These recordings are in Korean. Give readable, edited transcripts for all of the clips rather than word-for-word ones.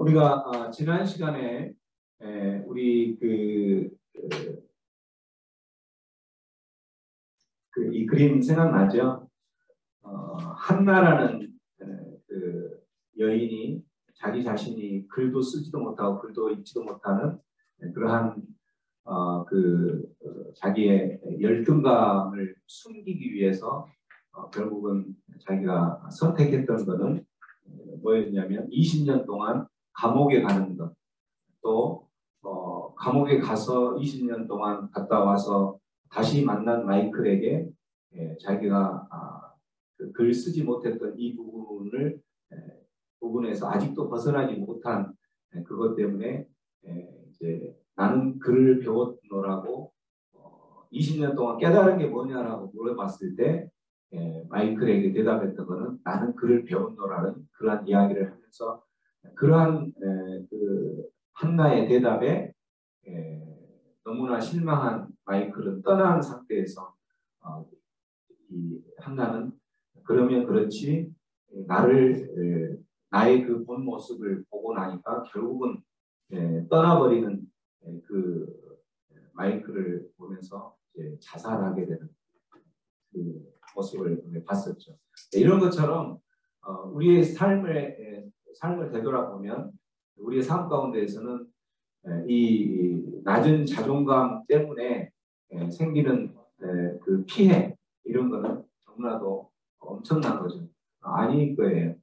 우리가 지난 시간에 우리 이 그림 생각나죠? 한나라는 그 여인이 자기 자신이 글도 쓰지도 못하고 글도 읽지도 못하는 그러한 자기의 열등감을 숨기기 위해서 결국은 자기가 선택했던 것은 뭐였냐면 20년 동안 감옥에 가는 것, 또 감옥에 가서 20년 동안 갔다 와서 다시 만난 마이클에게 자기가 글 쓰지 못했던 이 부분에서 아직도 벗어나지 못한 그것 때문에 이제 나는 글을 배웠노라고 20년 동안 깨달은 게 뭐냐라고 물어봤을 때 마이클에게 대답했던 것은 나는 글을 배웠노라는 그러한 이야기를 하면서 그러한 그 한나의 대답에 너무나 실망한 마이클은 떠난 상태에서 이 한나는 그러면 그렇지 나의 그 본 모습을 보고 나니까 결국은 떠나버리는 그 마이클을 보면서 이제 자살하게 되는 그 모습을 봤었죠. 이런 것처럼 우리의 삶을 되돌아보면 우리의 삶 가운데에서는 이 낮은 자존감 때문에 생기는 그 피해 이런 거는 너무나도 엄청난 거죠. 아닐 거예요.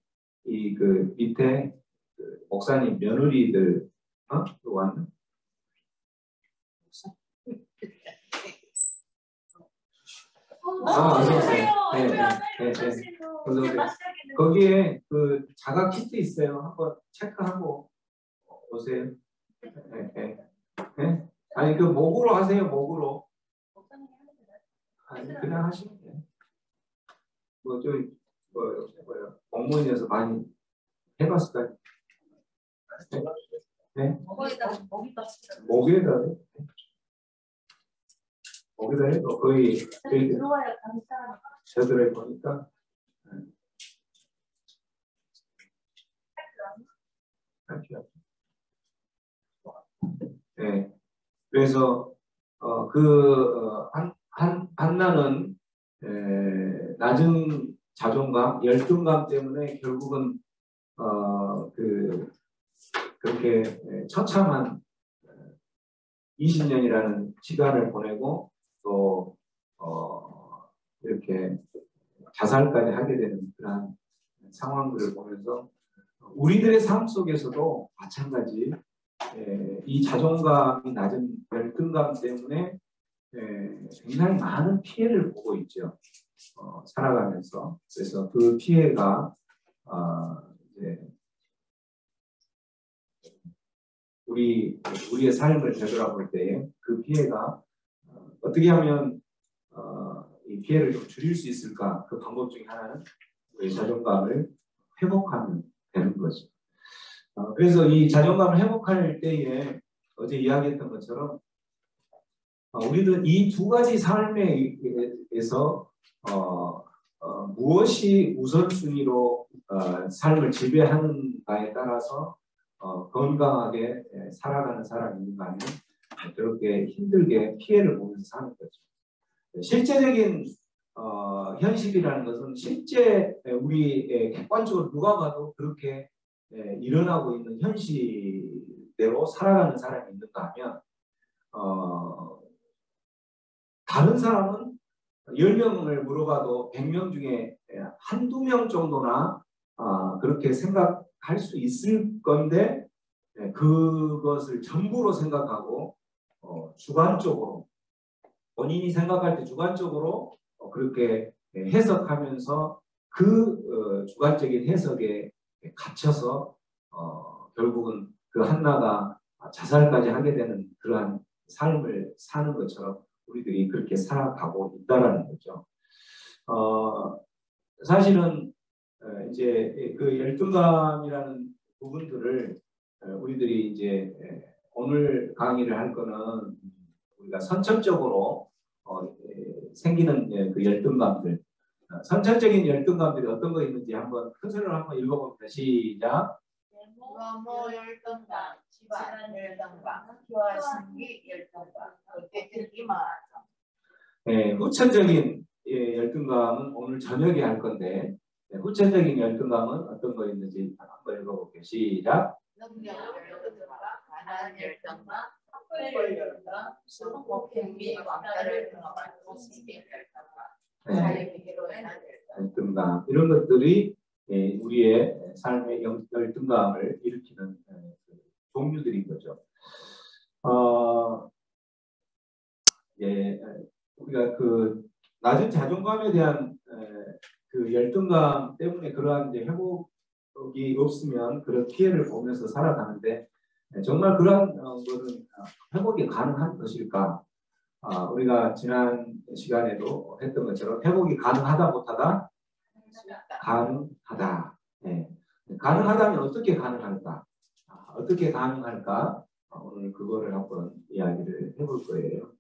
이 그 밑에 그 목사님 며느리들 또 왔나? 어서 오세요. 어서 오세요. 거기에 그 자가 키트 있어요. 한번 체크하고 오세요. 아니 그 목으로 하세요. 목으로. 아니 그냥 하시면 돼요. 뭐요? 공무원이어서 많이 해봤을까요? 네? 목에다 해도 거의 들어와야 감사. 저들을 보니까 네. 그래서 한나는 낮은 자존감, 열등감 때문에 결국은 그렇게 처참한 20년이라는 시간을 보내고 또 이렇게 자살까지 하게 되는 그런 상황들을 보면서 우리들의 삶 속에서도 마찬가지 이 자존감이 낮은 열등감 때문에 굉장히 많은 피해를 보고 있죠. 살아가면서. 그래서 그 피해가 이제 우리의 삶을 되돌아볼 때 그 피해가 어떻게 하면 이 피해를 좀 줄일 수 있을까? 그 방법 중에 하나는 우리의 자존감을 회복하면 되는 거죠. 그래서 이 자존감을 회복할 때에 어제 이야기했던 것처럼 우리는 이 두 가지 삶에서 무엇이 우선순위로 삶을 지배하는가에 따라서 건강하게 살아가는 사람이 있는가 하면 그렇게 힘들게 피해를 보면서 사는 거죠. 실제적인 현실이라는 것은 실제 우리 객관적으로 누가 봐도 그렇게 일어나고 있는 현실대로 살아가는 사람이 있는가 하면 다른 사람은 10명을 물어봐도 100명 중에 한두 명 정도나 그렇게 생각할 수 있을 건데 그것을 전부로 생각하고 주관적으로 본인이 생각할 때 주관적으로 그렇게 해석하면서 그 주관적인 해석에 갇혀서 결국은 그 한나가 자살까지 하게 되는 그러한 삶을 사는 것처럼 우리들이 그렇게 살아가고 있다라는 거죠. 사실은 이제 그 열등감이라는 부분들을 우리들이 이제 오늘 강의를 할 거는 우리가 선천적으로 생기는 그 열등감들, 선천적인 열등감들이 어떤 거 있는지 한번 큰 소리로 한번 읽어봅니다. 시작. 과모 열등감, 집안 열등감, 교화 신기 열등감, 대들기만 하죠. 네, 후천적인 열등감은 오늘 저녁에 할 건데 후천적인 열등감은 어떤 거 있는지 한번 읽어볼게요. 시작. 능력 열등감, 가난 열등감, 학벌 열등감, 성폭행 및 왕따를 경험한 도시민 열등감, 자유비리로 인한 열등감 이런 것들이 우리의 삶의 열등감을 일으키는 종류들인 거죠. 우리가 그 낮은 자존감에 대한 그 열등감 때문에 그러한 회복이 없으면 그런 피해를 보면서 살아가는데 정말 그러한 것은 회복이 가능한 것일까? 우리가 지난 시간에도 했던 것처럼 회복이 가능하다 못하다? 가능하다. 네. 가능하다면 어떻게 가능할까? 어떻게 가능할까? 오늘 그거를 한번 이야기를 해볼 거예요.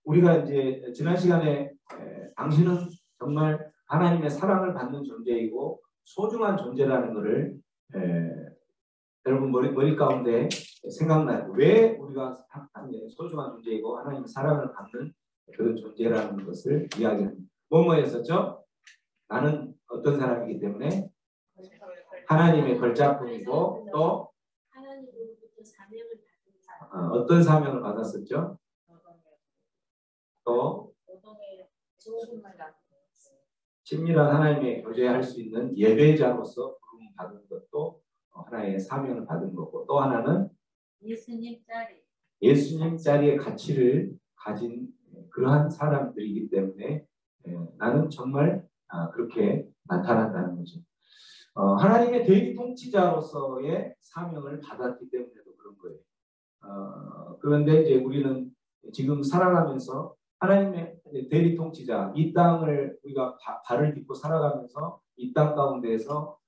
우리가 이제 지난 시간에 당신은 정말 하나님의 사랑을 받는 존재이고 소중한 존재라는 것을 여러분 머리 가운데 생각나요. 왜 우리가 소중한 존재이고 하나님의 사랑을 받는 그런 존재라는 것을 이야기합니다. 뭐였었죠? 나는 어떤 사람이기 때문에 하나님의 걸작품이고 또 하나님으로부터 사명을 받은 사람. 어떤 사명을 받았었죠? 또 친밀한 하나님의 교제할 수 있는 예배자로서 부름 받은 것도 하나의 사명을 받은 거고 또 하나는 예수님 자리의 가치를 가진 그러한 사람들이기 때문에 나는 정말 그렇게 나타난다는 거죠. 하나님의 대리 통치자로서의 사명을 받았기 때문에도 그런 거예요. 그런데 이제 우리는 지금 살아가면서 하나님의 대리 통치자, 이 땅을 우리가 발을 딛고 살아가면서 이 땅 가운데에서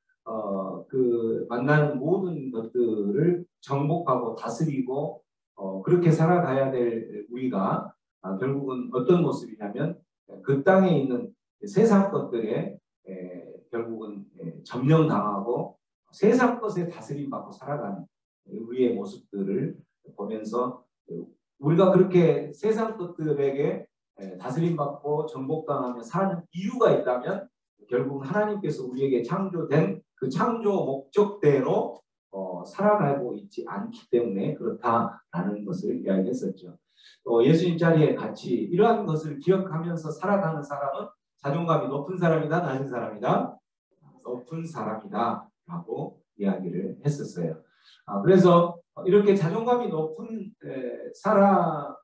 그 만나는 모든 것들을 정복하고 다스리고 그렇게 살아가야 될 우리가 결국은 어떤 모습이냐면 그 땅에 있는 세상 것들에 결국은 점령당하고 세상 것에 다스림 받고 살아가는 우리의 모습들을 보면서 우리가 그렇게 세상 것들에게 다스림 받고 정복당하며 사는 이유가 있다면 결국 하나님께서 우리에게 창조된 그 창조 목적대로 살아가고 있지 않기 때문에 그렇다라는 것을 이야기했었죠. 예수님 자리의 가치 이러한 것을 기억하면서 살아가는 사람은 자존감이 높은 사람이다, 낮은 사람이다? 높은 사람이다 라고 이야기를 했었어요. 그래서 이렇게 자존감이 높은 사람들이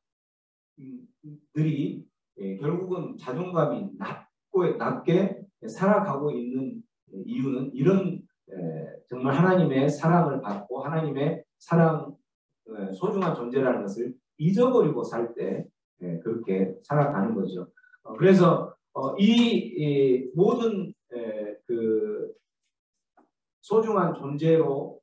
결국은 자존감이 낮게 살아가고 있는 이유는 이런 정말 하나님의 사랑을 받고 하나님의 사랑 소중한 존재라는 것을 잊어버리고 살 때 그렇게 살아가는 거죠. 그래서 이 모든 그 소중한 존재로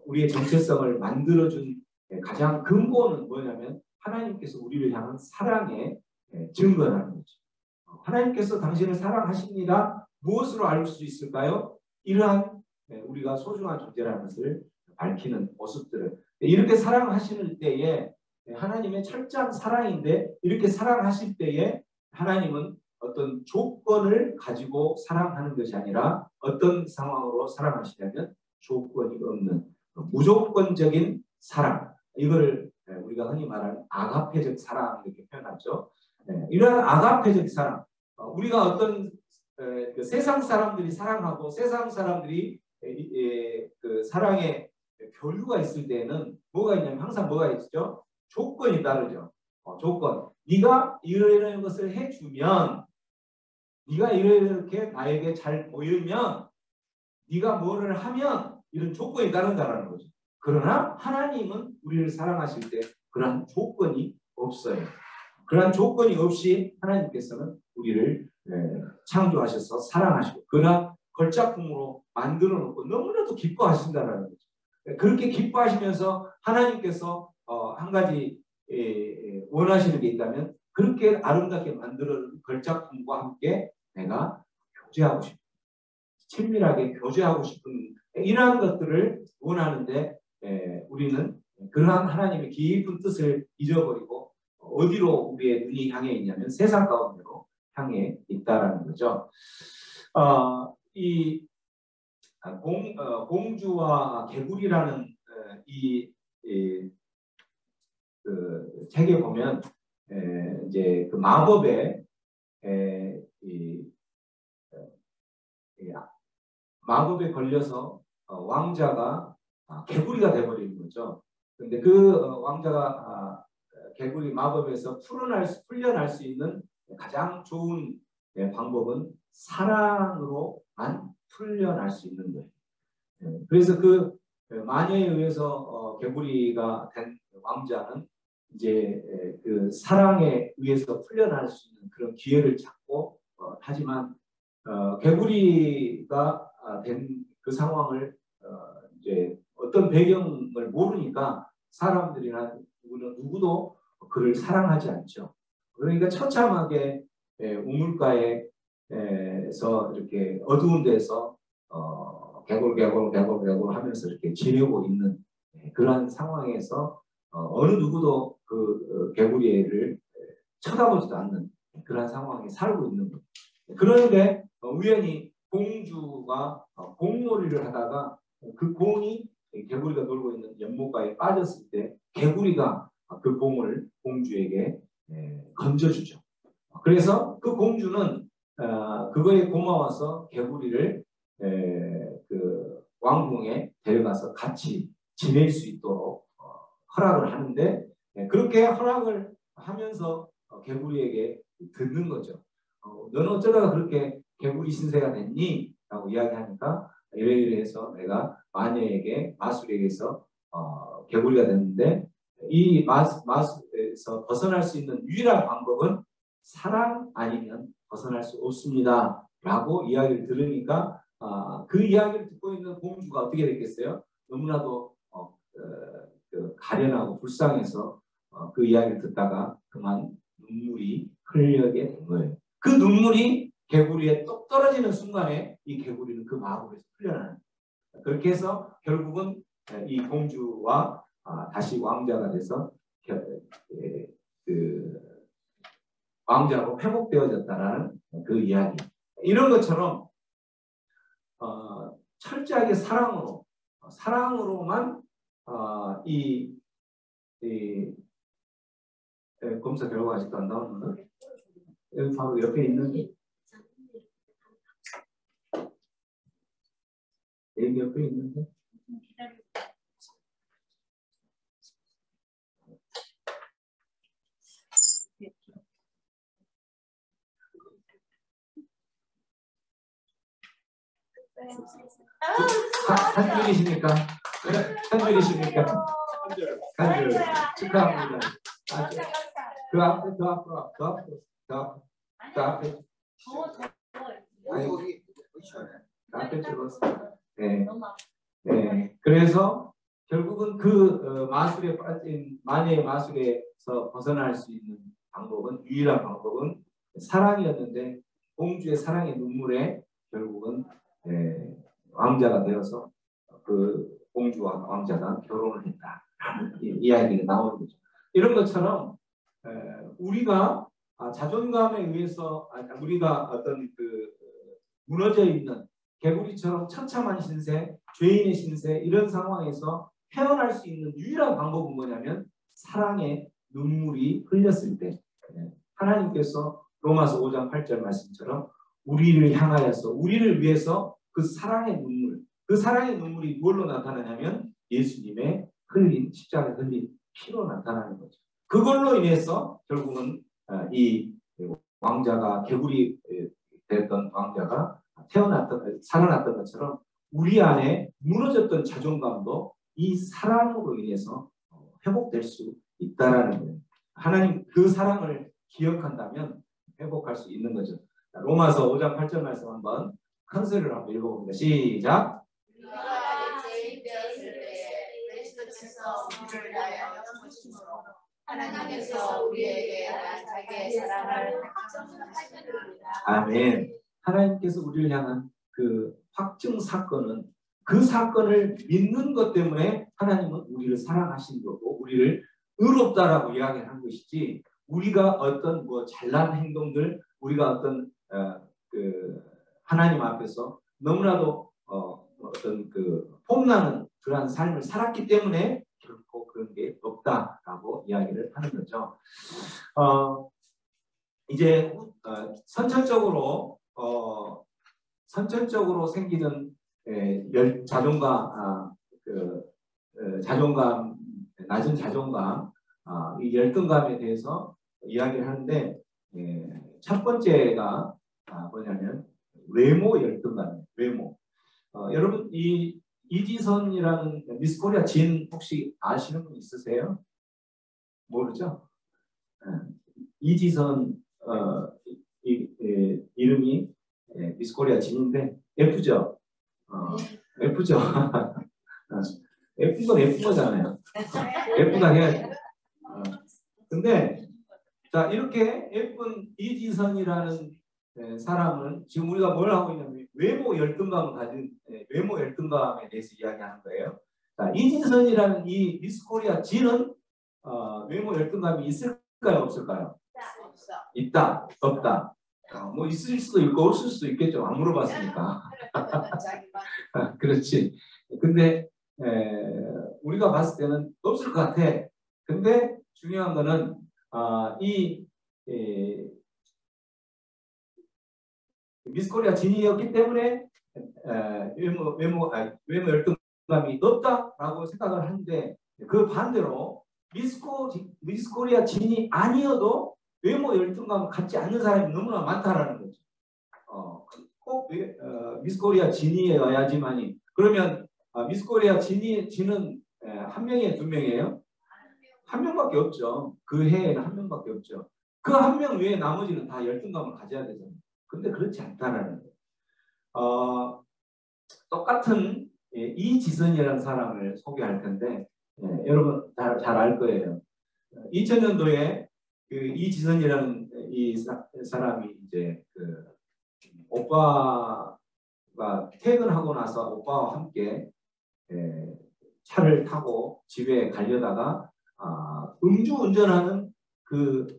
우리의 정체성을 만들어준 가장 근본은 뭐냐면 하나님께서 우리를 향한 사랑의 증거라는 거죠. 하나님께서 당신을 사랑하십니다. 무엇으로 알 수 있을까요? 이러한 우리가 소중한 존재라는 것을 밝히는 모습들을 이렇게 사랑하시는 때에 하나님의 철저한 사랑인데 이렇게 사랑하실 때에 하나님은 어떤 조건을 가지고 사랑하는 것이 아니라 어떤 상황으로 사랑하시냐면 조건이 없는 무조건적인 사랑 이거를 우리가 흔히 말하는 아가페적 사랑 이렇게 표현하죠. 이러한 아가페적 사랑 우리가 어떤 그 세상 사람들이 사랑하고 세상 사람들이 그 사랑의 교류가 있을 때는 뭐가 있냐면 항상 뭐가 있죠? 조건이 따르죠. 조건. 네가 이러이러한 것을 해주면 네가 이렇게 나에게 잘 보이면 네가 뭐를 하면 이런 조건이 따른다는 거죠. 그러나 하나님은 우리를 사랑하실 때 그런 조건이 없어요. 그런 조건이 없이 하나님께서는 우리를 창조하셔서 사랑하시고 그러나 걸작품으로 만들어 놓고 너무나도 기뻐하신다는 거죠. 그렇게 기뻐하시면서 하나님께서 한 가지 원하시는 게 있다면 그렇게 아름답게 만들어 걸작품과 함께 내가 교제하고 싶다. 친밀하게 교제하고 싶은 이러한 것들을 원하는데 우리는 그러한 하나님의 깊은 뜻을 잊어버리고 어디로 우리의 눈이 향해 있냐면 세상 가운데로 향해 있다라는 거죠. 이 공주와 개구리라는 그 책에 보면 이제 그 마법에 마법에 걸려서 왕자가 개구리가 돼버리는 거죠. 근데 그 왕자가 개구리 마법에서 풀려날 수 있는 가장 좋은 방법은 사랑으로만 풀려날 수 있는 거예요. 그래서 그 마녀에 의해서 개구리가 된 왕자는 이제 그 사랑에 의해서 풀려날 수 있는 그런 기회를 찾고 하지만 개구리가 된 그 상황을 이제 어떤 배경을 모르니까 사람들이나 누구도 그를 사랑하지 않죠. 그러니까 처참하게 우물가에서 이렇게 어두운 데서 개굴 하면서 이렇게 지내고 있는 그러한 상황에서 어느 누구도 그 개구리를 쳐다보지도 않는 그러한 상황에 살고 있는 거예요. 그런데 우연히 공주가 공놀이를 하다가 그 공이 개구리가 놀고 있는 연못가에 빠졌을 때 개구리가 그 공을 공주에게 건져주죠. 그래서 그 공주는 그거에 고마워서 개구리를 그 왕궁에 데려가서 같이 지낼 수 있도록 허락을 하는데 그렇게 허락을 하면서 개구리에게 듣는 거죠. 너는 어쩌다가 그렇게 개구리 신세가 됐니? 라고 이야기하니까 이래 해서 내가 마술에게서 개구리가 됐는데 이 마술에서 벗어날 수 있는 유일한 방법은 사랑 아니면 벗어날 수 없습니다. 라고 이야기를 들으니까 그 이야기를 듣고 있는 공주가 어떻게 됐겠어요? 너무나도 가련하고 불쌍해서 그 이야기를 듣다가 그만 눈물이 흘려게 된 거예요. 그 눈물이 개구리에 똑 떨어지는 순간에 이 개구리는 그 마법에서 풀려나는 거예요. 그렇게 해서 결국은 이 공주와 다시 왕자가 돼서 그 왕자로 회복되어졌다라는 그 이야기. 이런 것처럼 철저하게 사랑으로만 검사 결과가 아직도 안 나오는데 여기 바로 옆에 있는 여기 옆에 있는데 한 줄이십니까? 한 줄이십니까? 한 줄. 축하합니다. 그 앞에 찍었어. 네. 그래서 결국은 그 마술에 빠진 마녀의 마술에서 벗어날 수 있는 유일한 방법은 사랑이었는데 공주의 사랑의 눈물에 결국은 왕자가 되어서 그 공주와 왕자가 결혼을 했다라는 이야기가 나오는 거죠. 이런 것처럼 우리가 자존감에 의해서 우리가 어떤 그 무너져 있는 개구리처럼 처참한 신세, 죄인의 신세 이런 상황에서 헤어날 수 있는 유일한 방법은 뭐냐면 사랑의 눈물이 흘렸을 때 하나님께서 로마서 5장 8절 말씀처럼 우리를 향하여서 우리를 위해서 그 사랑의 눈물이 뭘로 나타나냐면 예수님의 십자가에 흘린 피로 나타나는 거죠. 그걸로 인해서 결국은 이 왕자가 개구리 됐던 왕자가 살아났던 것처럼 우리 안에 무너졌던 자존감도 이 사랑으로 인해서 회복될 수 있다라는 거예요. 하나님 그 사랑을 기억한다면 회복할 수 있는 거죠. 로마서 5장 8절 말씀 한번 큰 소리로 한번 읽어봅니다. 시작. 우리가 죄인 되었을 때에 그리스도께서 우리를 위하여 죽으심으로 하나님께서 우리에게 자기의 사랑을 확증하시느니라. 아멘. 하나님께서 우리를 향한 그 확증 사건은 그 사건을 믿는 것 때문에 하나님은 우리를 사랑하신 거고 우리를 의롭다라고 이야기한 것이지 우리가 어떤 뭐 잘난 행동들 우리가 어떤 그 하나님 앞에서 너무나도 어떤 그 폼나는 그러한 삶을 살았기 때문에 결코 그런 게 없다라고 이야기를 하는 거죠. 이제 선천적으로 생기는 자존감, 자존감, 낮은 자존감, 이 열등감에 대해서 이야기를 하는데 첫 번째가 뭐냐면 외모 열등감, 외모. 여러분 이 이지선이라는 미스 코리아 진 혹시 아시는 분 있으세요? 모르죠? 이지선 이름이 미스 코리아 진인데 예쁘죠? 예쁘죠? 예쁜 건 예쁜 거잖아요. 예쁘다 해야지. 근데 자 이렇게 예쁜 이지선이라는 사람은 지금 우리가 뭘 하고 있냐면 외모 열등감을 가진 외모 열등감에 대해서 이야기하는 거예요. 자, 이지선이라는 이 미스 코리아 진은 외모 열등감이 있을까요, 없을까요? 있다, 없다. 뭐 있을 수도 있고 없을 수도 있겠죠. 안 물어봤으니까. 그렇지. 근데 우리가 봤을 때는 없을 것 같아. 근데 중요한 거는 미스 코리아 진이었기 때문에 외모 열등감이 없다라고 생각을 하는데 그 반대로 미스 코리아 진이 아니어도 외모 열등감을 갖지 않는 사람이 너무나 많다라는 거죠. 꼭 미스 코리아 진이어야지만이 그러면 미스 코리아 진은 한 명이에요, 두 명이에요? 한 명밖에 없죠. 그 해에는 한 명밖에 없죠. 그 한 명 외에 나머지는 다 열등감을 가져야 되잖아요. 근데 그렇지 않다라는 거예요. 똑같은 이지선이라는 사람을 소개할 텐데 여러분 잘 알 거예요. 2000년도에 그 이지선이라는 이 사람이 이제 그 오빠가 퇴근하고 나서 오빠와 함께 차를 타고 집에 가려다가 음주운전하는 그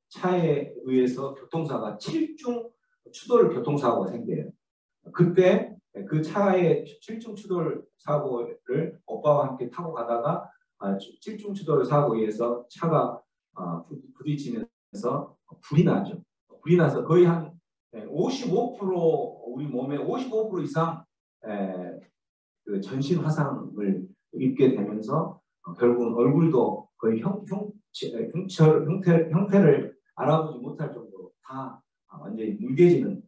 차에 의해서 교통사가 7중 추돌 교통사고가 생겨요. 그때 그 차의 7중 추돌 사고를 오빠와 함께 타고 가다가 7중 추돌 사고에 의해서 차가 부딪히면서 불이 나죠. 불이 나서 거의 한 55% 우리 몸의 55% 이상 그 전신 화상을 입게 되면서 결국은 얼굴도 거의 형태를 알아보지 못할 정도로 다 완전히 뭉개지는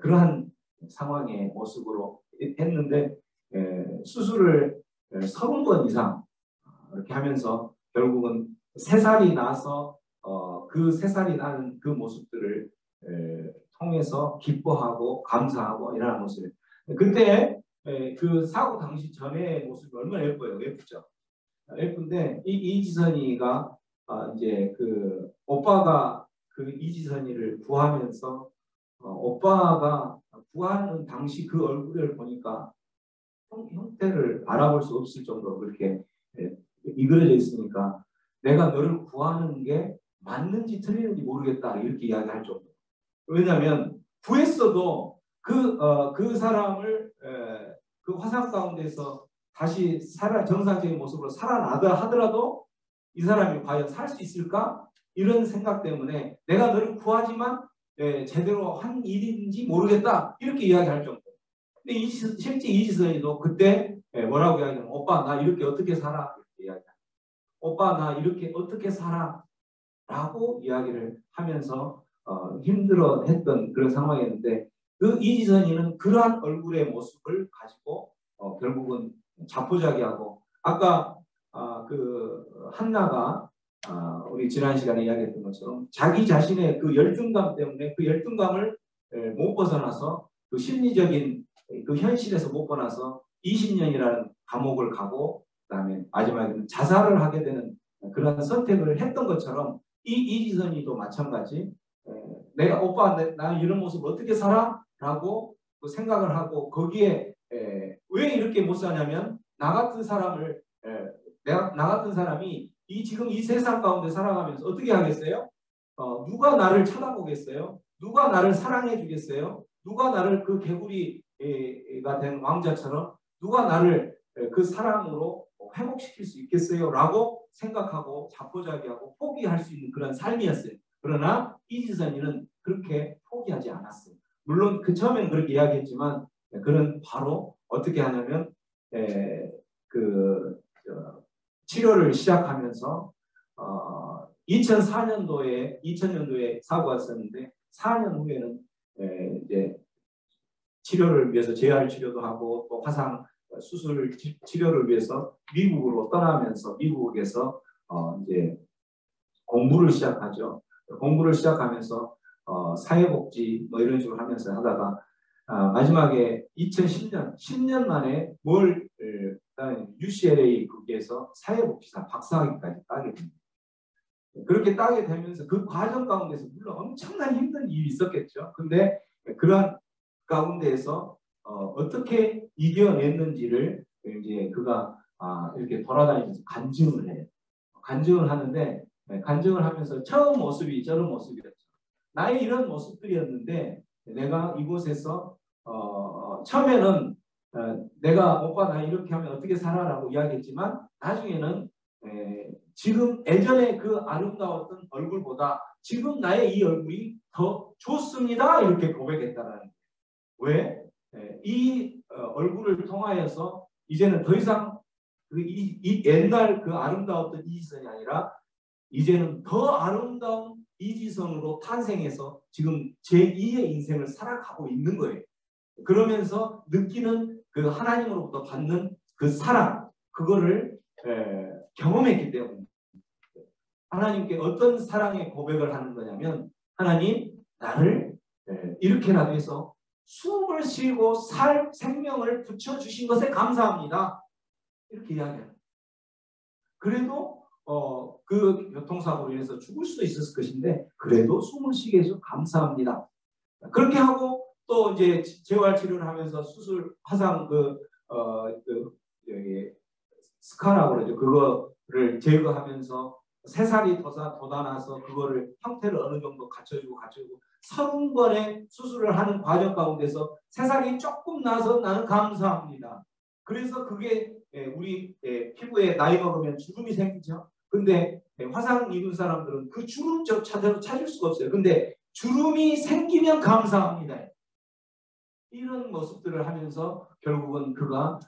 그러한 상황의 모습으로 했는데 수술을 30번 이상 이렇게 하면서 결국은 3살이 나서 그 3살이 나는 그 모습들을 통해서 기뻐하고 감사하고 이러한 모습. 그때 그 사고 당시 전의 모습이 얼마나 예뻐요. 예쁘죠. 예쁜데 이 이지선이가 이제 그 오빠가 그 이지선이를 구하면서 오빠가 구하는 당시 그 얼굴을 보니까 형태를 알아볼 수 없을 정도로 그렇게 이그러져 있으니까 내가 너를 구하는 게 맞는지 틀리는지 모르겠다 이렇게 이야기할 정도. 왜냐하면 구했어도 그 사람을 그 화상 가운데서 다시 정상적인 모습으로 살아나다 하더라도 이 사람이 과연 살 수 있을까? 이런 생각 때문에 내가 너를 구하지만 제대로 한 일인지 모르겠다 이렇게 이야기할 정도. 근데 실제 이지선이도 그때 뭐라고 이야기하냐면 오빠 나 이렇게 어떻게 살아? 이렇게 이야기합니다. 오빠 나 이렇게 어떻게 살아? 라고 이야기를 하면서 힘들어했던 그런 상황이었는데 그 이지선이는 그러한 얼굴의 모습을 가지고 결국은 자포자기하고 아까 그 한나가 우리 지난 시간에 이야기했던 것처럼 자기 자신의 그 열등감 때문에 그 열등감을 못 벗어나서 그 심리적인 그 현실에서 못 벗어나서 20년이라는 감옥을 가고 그다음에 마지막에는 자살을 하게 되는 그런 선택을 했던 것처럼 이 이지선이도 마찬가지 내가 오빠 나 이런 모습 어떻게 살아? 라고 그 생각을 하고 거기에 왜 이렇게 못 사냐면 나 같은 사람을 나 같은 사람이 지금 이 세상 가운데 살아가면서 어떻게 하겠어요? 누가 나를 쳐다보겠어요? 누가 나를 사랑해 주겠어요? 누가 나를 그 개구리가 된 왕자처럼 누가 나를 그 사랑으로 회복시킬 수 있겠어요? 라고 생각하고 자포자기하고 포기할 수 있는 그런 삶이었어요. 그러나 이지선이는 그렇게 포기하지 않았어요. 물론 그 처음엔 그렇게 이야기했지만 그는 바로 어떻게 하냐면 치료를 시작하면서 2000년도에 사고가 있었는데 4년 후에는 이제 치료를 위해서 재활 치료도 하고 또 화상 수술 치료를 위해서 미국으로 떠나면서 미국에서 이제 공부를 시작하죠. 공부를 시작하면서 사회복지 뭐 이런 식으로 하면서 하다가 마지막에 2010년 10년 만에 UCLA 거기에서 사회복지사 박사학위까지 따게 됩니다. 그렇게 따게 되면서 그 과정 가운데서 물론 엄청난 힘든 일이 있었겠죠. 근데 그런 가운데에서 어떻게 이겨냈는지를 이제 그가 이렇게 돌아다니면서 간증을 해요. 간증을 하는데 간증을 하면서 처음 모습이 저런 모습이었죠. 나의 이런 모습들이었는데 내가 이곳에서 처음에는 내가 오빠 나 이렇게 하면 어떻게 살아라고 이야기했지만 나중에는 지금 예전에 그 아름다웠던 얼굴보다 지금 나의 이 얼굴이 더 좋습니다. 이렇게 고백했다라는 거예요. 왜? 이 얼굴을 통하여서 이제는 더 이상 이 옛날 그 아름다웠던 이지선이 아니라 이제는 더 아름다운 이지선으로 탄생해서 지금 제2의 인생을 살아가고 있는 거예요. 그러면서 느끼는 그 하나님으로부터 받는 그 사랑, 그거를 경험했기 때문에 하나님께 어떤 사랑의 고백을 하는 거냐면 하나님 나를 이렇게라도 해서 숨을 쉬고 생명을 붙여주신 것에 감사합니다. 이렇게 이야기해요. 그래도 그 교통사고로 인해서 죽을 수도 있었을 것인데 그래도 숨을 쉬게 해서 감사합니다. 그렇게 하고 또 이제 재활 치료를 하면서 수술 화상 스카라고 그러죠. 그거를 제거하면서 새살이 돋아나서 그거를 형태를 어느 정도 갖춰주고 30번의 수술을 하는 과정 가운데서 새살이 조금 나서 나는 감사합니다. 그래서 그게 우리 피부에 나이 먹으면 주름이 생기죠. 근데 화상 입은 사람들은 그 주름 찾을 수가 없어요. 근데 주름이 생기면 감사합니다. 이런 모습들을 하면서 결국은 그가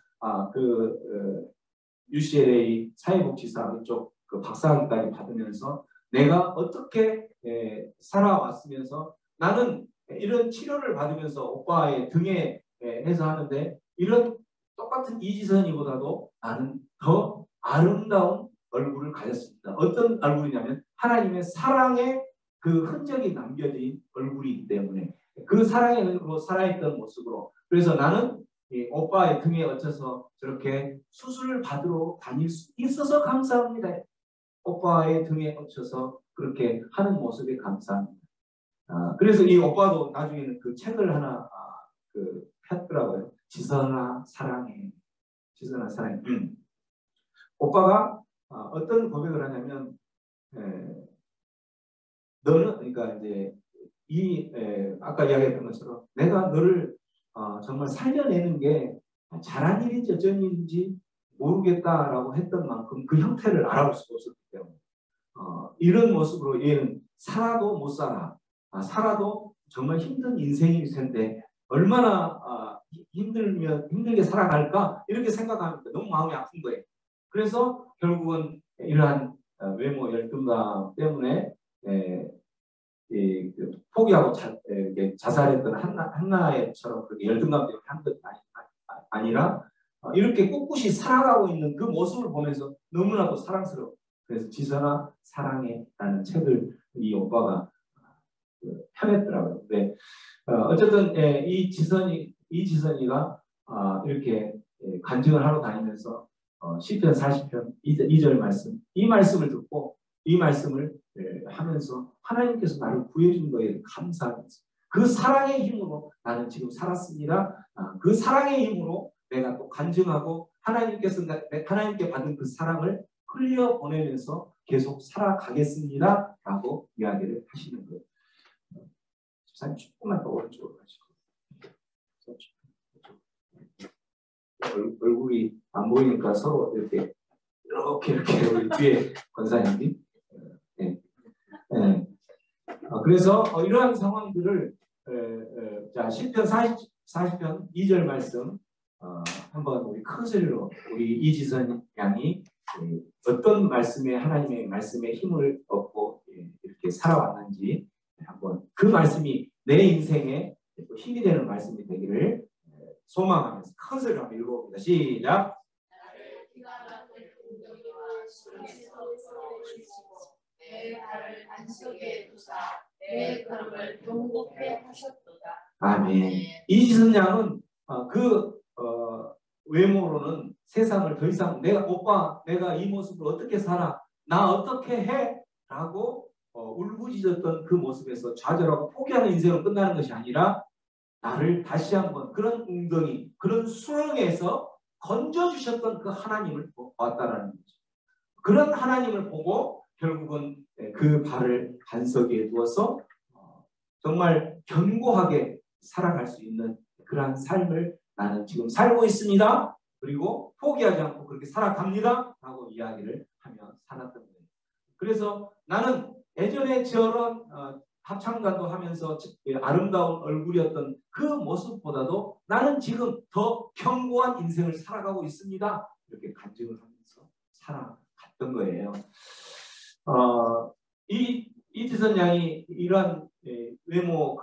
UCLA 사회복지사 쪽 그 박사학위까지 받으면서 내가 어떻게 살아왔으면서 나는 이런 치료를 받으면서 오빠의 등에 해서 하는데 이런 똑같은 이지선이보다도 나는 더 아름다운 얼굴을 가졌습니다. 어떤 얼굴이냐면 하나님의 사랑의 그 흔적이 남겨진 얼굴이기 때문에 그 사랑으로 살아있던 모습으로 그래서 나는 오빠의 등에 얹혀서 저렇게 수술을 받으러 다닐 수 있어서 감사합니다. 오빠의 등에 얹혀서 그렇게 하는 모습에 감사합니다. 그래서 이 오빠도 나중에는 그 책을 하나 폈더라고요. 지선아 사랑해. 지선아 사랑해. 오빠가 어떤 고백을 하냐면 너는 그러니까 이제 아까 이야기했던 것처럼 내가 너를 정말 살려내는 게 잘한 일인지 어쩐 일인지 모르겠다라고 했던 만큼 그 형태를 알아볼 수가 없었기 때문에 이런 모습으로 얘는 살아도 못 살아. 살아도 정말 힘든 인생일 텐데 얼마나 힘들게 살아갈까 이렇게 생각하니까 너무 마음이 아픈 거예요. 그래서 결국은 이러한 외모 열등감 때문에 포기하고 자살했던 한나처럼 그렇게 열등감 때문에 한 것이 아니라 이렇게 꿋꿋이 살아가고 있는 그 모습을 보면서 너무나도 사랑스러워. 그래서 지선아 사랑해라는 책을 이 오빠가 펴냈더라고요. 근데 어쨌든 이 지선이가 이렇게 간증을 하러 다니면서 시편 40편 2절 말씀 이 말씀을 듣고 이 말씀을 하면서 하나님께서 나를 구해준 거에 감사하면서 그 사랑의 힘으로 나는 지금 살았습니다. 그 사랑의 힘으로 내가 또 간증하고 하나님께 받은 그 사랑을 흘려 보내면서 계속 살아가겠습니다. 라고 이야기를 하시는 거예요. 집사님 조금만 더 오른쪽으로 가시고. 얼굴이 안 보이니까 서로 이렇게 우리 뒤에 권사님이. 네. 네. 그래서 이러한 상황들을 자 시편 40편 2절 말씀 한번 우리 큰 소리로 우리 이지선 양이 어떤 하나님의 말씀에 힘을 얻고 이렇게 살아왔는지 한번 그 말씀이 내 인생에 힘이 되는 말씀이 되기를 소망하면서 큰 소리로 한번 읽어봅니다. 시작. 내 발을 안식에 두사 내 걸음을 경고케 하셨도다. 아멘. 이지선 양은 외모로는 세상을 더 이상 내가 이 모습으로 어떻게 살아? 나 어떻게 해? 라고 울부짖었던 그 모습에서 좌절하고 포기하는 인생은 끝나는 것이 아니라 나를 다시 한번 그런 웅덩이, 그런 수렁에서 건져주셨던 그 하나님을 보았다라는 거죠. 그런 하나님을 보고 결국은 그 발을 반석 위에 두어서 정말 견고하게 살아갈 수 있는 그러한 삶을 나는 지금 살고 있습니다. 그리고 포기하지 않고 그렇게 살아갑니다. 라고 이야기를 하며 살았던 거예요. 그래서 나는 예전에 저런 합창단도 하면서 아름다운 얼굴이었던 그 모습보다도 나는 지금 더 견고한 인생을 살아가고 있습니다. 이렇게 간증을 하면서 살아갔던 거예요. 이지선 양이 이러한 외모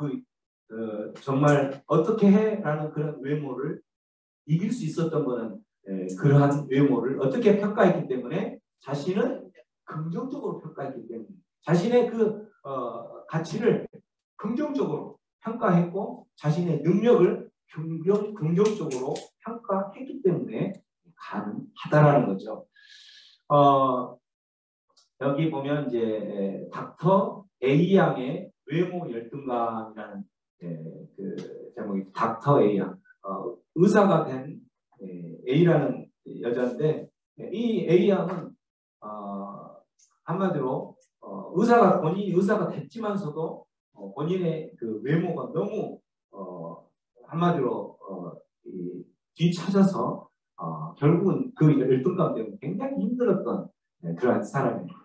정말 어떻게 해? 라는 그런 외모를 이길 수 있었던 것은 그러한 외모를 어떻게 평가했기 때문에 자신은 긍정적으로 평가했기 때문에 자신의 그 가치를 긍정적으로 평가했고 자신의 능력을 긍정적으로 평가했기 때문에 가능하다라는 거죠. 여기 보면 이제 닥터 A 양의 외모 열등감이라는 그 제목이 닥터 A 양, 의사가 된 A라는 여자인데 이 A 양은 한마디로 본인이 의사가 됐지만서도 본인의 그 외모가 너무 한마디로 뒤처져서 결국은 그 열등감 때문에 굉장히 힘들었던 그러한 사람이에요.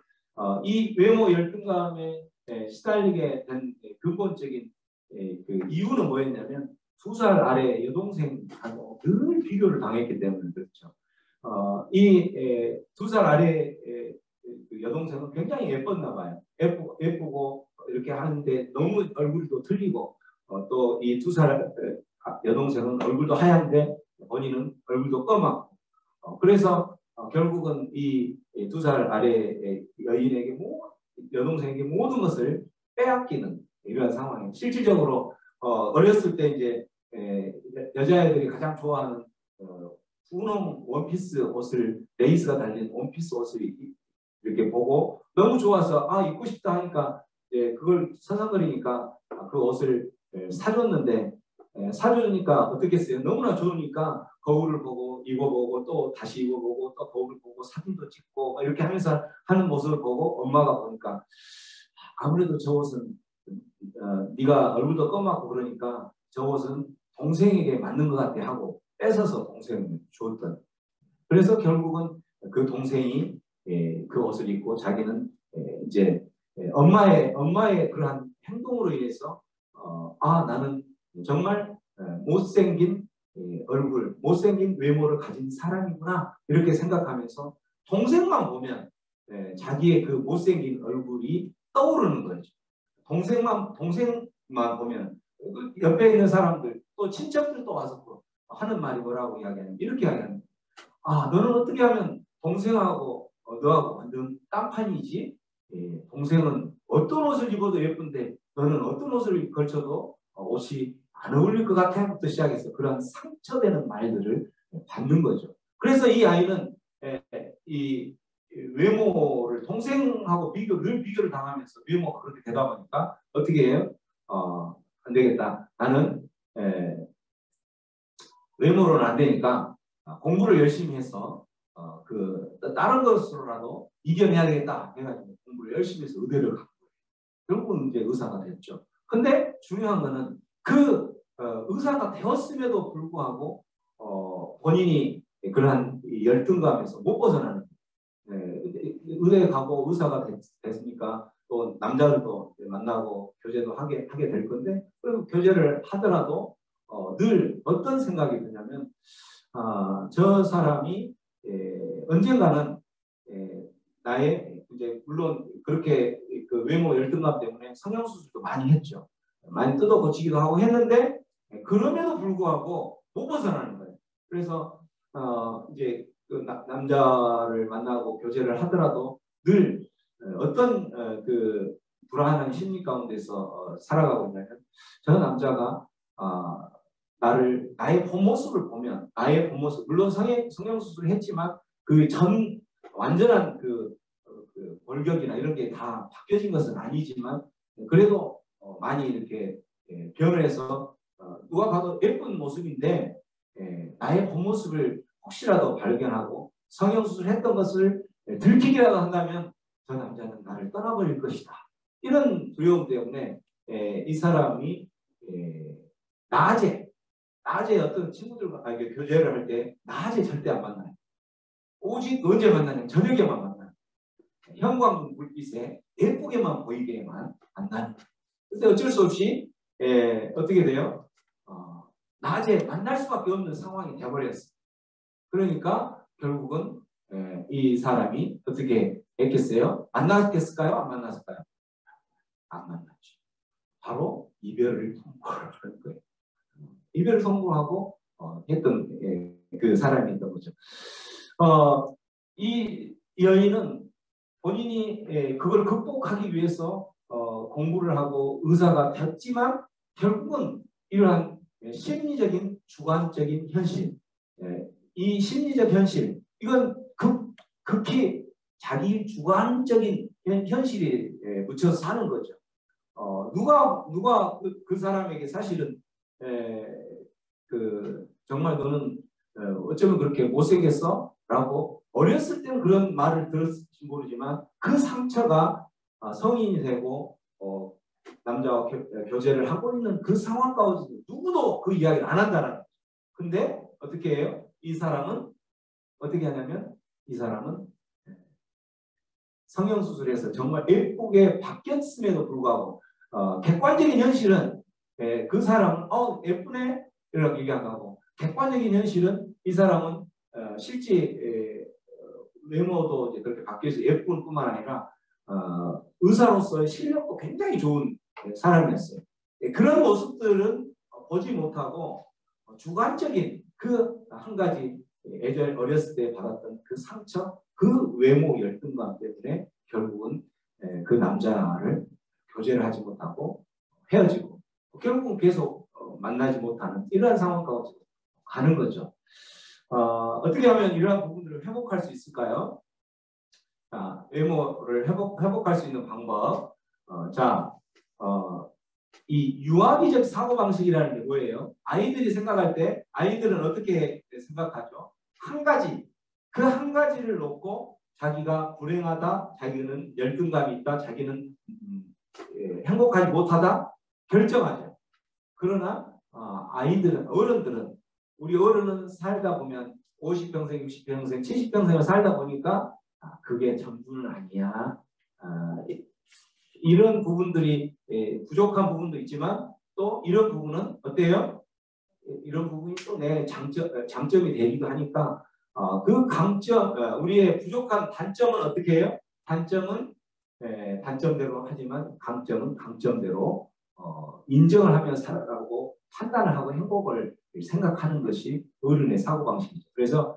이 외모 열등감에 시달리게 된 근본적인 그 이유는 뭐였냐면 2살 아래 여동생하고 늘 비교를 당했기 때문에 그렇죠. 이 2살 아래 그 여동생은 굉장히 예뻤나 봐요. 예쁘고 이렇게 하는데 너무 얼굴도 틀리고 또 이 2살 여동생은 얼굴도 하얀데 본인은 얼굴도 검하고 그래서 결국은 이 2살 아래 여동생에게 모든 것을 빼앗기는 이러한 상황이에요. 실질적으로 어렸을 때 이제 여자애들이 가장 좋아하는 분홍 원피스 옷을 레이스가 달린 원피스 옷을 이렇게 보고 너무 좋아서 입고 싶다 하니까 그걸 서성거리니까 그 옷을 사줬는데 사주니까 어떻게 했어요? 너무나 좋으니까 거울을 보고 입어보고 또 다시 입어보고 또 거울을 보고 사진도 찍고 이렇게 하면서 하는 모습을 보고 엄마가 보니까 아무래도 저 옷은 네가 얼굴도 검하고 그러니까 저 옷은 동생에게 맞는 것 같아 하고 뺏어서 동생을 줬던. 그래서 결국은 그 동생이 그 옷을 입고 자기는 이제 엄마의 그러한 행동으로 인해서 나는 정말 못생긴 얼굴, 못생긴 외모를 가진 사람이구나 이렇게 생각하면서 동생만 보면 자기의 그 못생긴 얼굴이 떠오르는 거죠. 동생만 보면 옆에 있는 사람들 또 친척들도 와서 하는 말이 뭐라고 이야기하냐면 이렇게 이야기합니다. 너는 어떻게 하면 동생하고 너하고 완전 딴판이지? 동생은 어떤 옷을 입어도 예쁜데 너는 어떤 옷을 걸쳐도 옷이 안 어울릴 것 같아부터 시작해서 그런 상처되는 말들을 받는 거죠. 그래서 이 아이는 이 외모를 동생하고 늘 비교를 당하면서 외모가 그렇게 되다 보니까 어떻게 해요? 안 되겠다. 나는 외모로는 안 되니까 공부를 열심히 해서 다른 것으로라도 이겨내야 되겠다 해가지고 공부를 열심히 해서 의대를 갔고 결국은 이제 의사가 됐죠. 근데 중요한 거는 의사가 되었음에도 불구하고 본인이 그러한 열등감에서 못 벗어나는 의대에 가고 의사가 됐으니까 또 남자들도 만나고 교제도 하게 될 건데 그리고 교제를 하더라도 늘 어떤 생각이 드냐면 저 사람이 언젠가는 나의 이제 물론 그렇게 그 외모 열등감 때문에 성형수술도 많이 했죠. 많이 뜯어 고치기도 하고 했는데 그럼에도 불구하고 못 벗어나는 거예요. 그래서 이제 그 남자를 만나고 교제를 하더라도 늘 어떤 그 불안한 심리 가운데서 살아가고 있냐면 저 남자가 나의 본 모습을 보면 나의 본 모습 물론 성형수술을 했지만 그 전 완전한 그 골격이나 이런 게 다 바뀌어진 것은 아니지만 그래도 많이 이렇게 변해서 누가 봐도 예쁜 모습인데 나의 본 모습을 혹시라도 발견하고 성형수술을 했던 것을 들키기라도 한다면 저 남자는 나를 떠나버릴 것이다. 이런 두려움 때문에 이 사람이 낮에 어떤 친구들과 교제를 할 때 낮에 절대 안 만나요. 오직 언제 만나냐면 저녁에만 만나요. 형광 불빛에 예쁘게만 보이게만 만나는 거예요. 근데 어쩔 수 없이 어떻게 돼요? 낮에 만날 수밖에 없는 상황이 되어버렸어요. 그러니까 결국은 이 사람이 어떻게 했겠어요? 만났겠을까요? 안 만났을까요? 안 만났죠. 바로 이별을 선고하는 거예요. 이별을 선고하고 했던 그 사람이 있던 거죠. 이 여인은 본인이 그걸 극복하기 위해서 공부를 하고 의사가 됐지만 결국은 이러한 심리적인 주관적인 현실, 이 심리적 현실 이건 극히 자기 주관적인 현실에 묻혀서 사는 거죠. 누가 그 사람에게 사실은 정말 너는 어쩌면 그렇게 못생겼어? 라고 어렸을 때는 그런 말을 들었을지 모르지만 그 상처가 성인이 되고 남자와 교제를 하고 있는 그 상황 가운데 누구도 그 이야기를 안 한다는 거죠. 근데 어떻게 해요? 이 사람은 어떻게 하냐면 이 사람은 성형수술에서 정말 예쁘게 바뀌었음에도 불구하고 객관적인 현실은 그 사람은 예쁘네? 이렇게 얘기 안 하고 객관적인 현실은 이 사람은 실제 외모도 이제 그렇게 바뀌어서 예쁜 뿐만 아니라 의사로서의 실력도 굉장히 좋은 사람이었어요. 그런 모습들은 보지 못하고 주관적인 그 한 가지 예전 어렸을 때 받았던 그 상처, 그 외모 열등감 때문에 결국은 그 남자를 교제를 하지 못하고 헤어지고 결국은 계속 만나지 못하는 이러한 상황 가운데 가는 거죠. 어떻게 하면 이러한 부분들을 회복할 수 있을까요? 외모를 회복할 수 있는 방법. 이 유아기적 사고방식이라는 게 뭐예요? 아이들이 생각할 때 아이들은 어떻게 생각하죠? 한 가지, 그 한 가지를 놓고 자기가 불행하다, 자기는 열등감이 있다, 자기는 행복하지 못하다 결정하죠. 그러나 어른들은 우리 어른은 살다 보면 50평생, 60평생, 70평생을 살다 보니까 그게 전부는 아니야. 이런 부분들이 부족한 부분도 있지만 또 이런 부분은 어때요? 이런 부분이 또 내 장점이 되기도 하니까 그 강점, 우리의 부족한 단점은 어떻게 해요? 단점은 단점대로 하지만 강점은 강점대로 인정을 하며 살아가고 판단을 하고 행복을 생각하는 것이 어른의 사고방식이죠. 그래서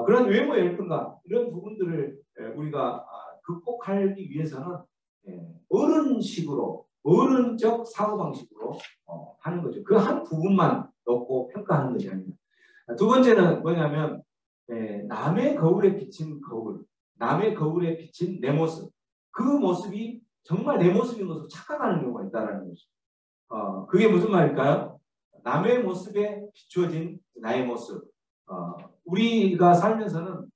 그런 외모 열등감 이런 부분들을 우리가 극복하기 위해서는 어른식으로 어른적 사고방식으로 하는 거죠. 그 한 부분만 놓고 평가하는 것이 아닙니다. 두 번째는 뭐냐면 남의 거울에 비친 거울, 남의 거울에 비친 내 모습, 그 모습이 정말 내 모습인 것으로 착각하는 경우가 있다는 거죠. 그게 무슨 말일까요? 남의 모습에 비춰진 나의 모습. 우리가 살면서는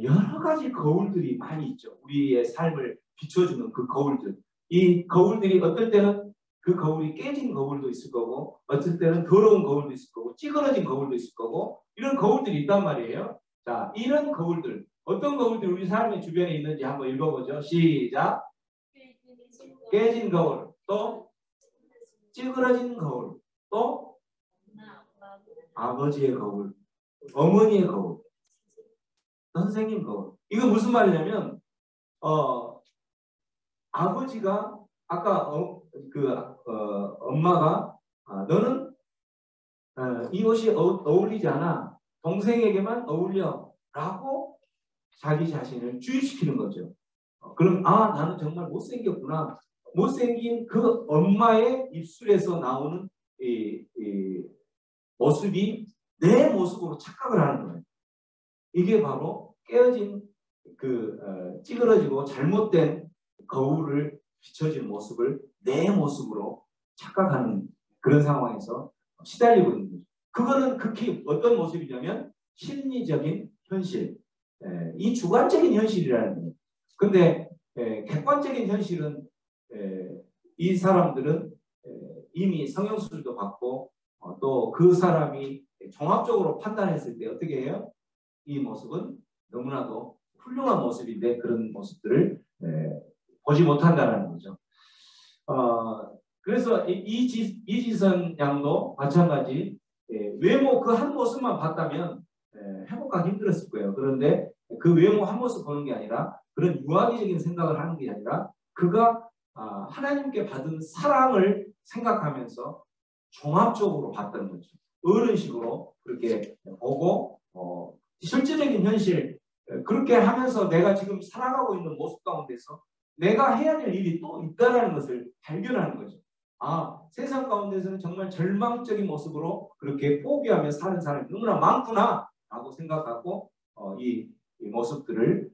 여러 가지 거울들이 많이 있죠. 우리의 삶을 비춰주는 그 거울들. 이 거울들이 어떨 때는 그 거울이 깨진 거울도 있을 거고, 어떨 때는 더러운 거울도 있을 거고, 찌그러진 거울도 있을 거고, 이런 거울들이 있단 말이에요. 자, 이런 거울들, 어떤 거울들이 우리 삶의 주변에 있는지 한번 읽어보죠. 시작. 깨진 거울, 또 찌그러진 거울, 또 아버지의 거울, 어머니의 거울, 선생님 거울. 이거 무슨 말이냐면 아버지가 아까 엄마가 너는 이 옷이 어울리지 않아. 동생에게만 어울려. 라고 자기 자신을 주의시키는 거죠. 그럼 나는 정말 못생겼구나. 못생긴 그 엄마의 입술에서 나오는 이 모습이 내 모습으로 착각을 하는 거예요. 이게 바로 깨어진 찌그러지고 잘못된 거울을 비춰진 모습을 내 모습으로 착각하는 그런 상황에서 시달리고 있는 거죠. 그거는 극히 어떤 모습이냐면 심리적인 현실, 이 주관적인 현실이라는 거예요. 근데 객관적인 현실은 이 사람들은 이미 성형수술도 받고 또 그 사람이 종합적으로 판단했을 때 어떻게 해요? 이 모습은 너무나도 훌륭한 모습인데 그런 모습들을 보지 못한다는 거죠. 그래서 이지선 양도 마찬가지 외모 그 한 모습만 봤다면 회복하기 힘들었을 거예요. 그런데 그 외모 한 모습 보는 게 아니라 그런 유아기적인 생각을 하는 게 아니라 그가 하나님께 받은 사랑을 생각하면서 종합적으로 봤던 거죠. 어른식으로 그렇게 보고 실질적인 현실 그렇게 하면서 내가 지금 살아가고 있는 모습 가운데서 내가 해야 될 일이 또 있다는 것을 발견하는 거죠. 세상 가운데서는 정말 절망적인 모습으로 그렇게 포기하며 사는 사람이 너무나 많구나 라고 생각하고 이 모습들을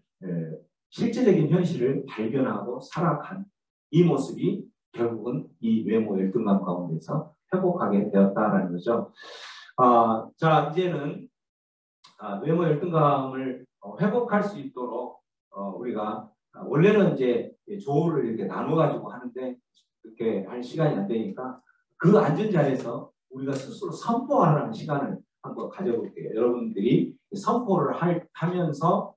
실제적인 현실을 발견하고 살아간 이 모습이 결국은 이 외모 열등감 가운데서 회복하게 되었다라는 거죠. 자, 이제는 외모 열등감을 회복할 수 있도록 우리가 원래는 이제 조를 이렇게 나눠 가지고 하는데 그렇게 할 시간이 안 되니까 그 앉은 자리에서 우리가 스스로 선포하는 시간을 한번 가져볼게요. 여러분들이 선포를 하면서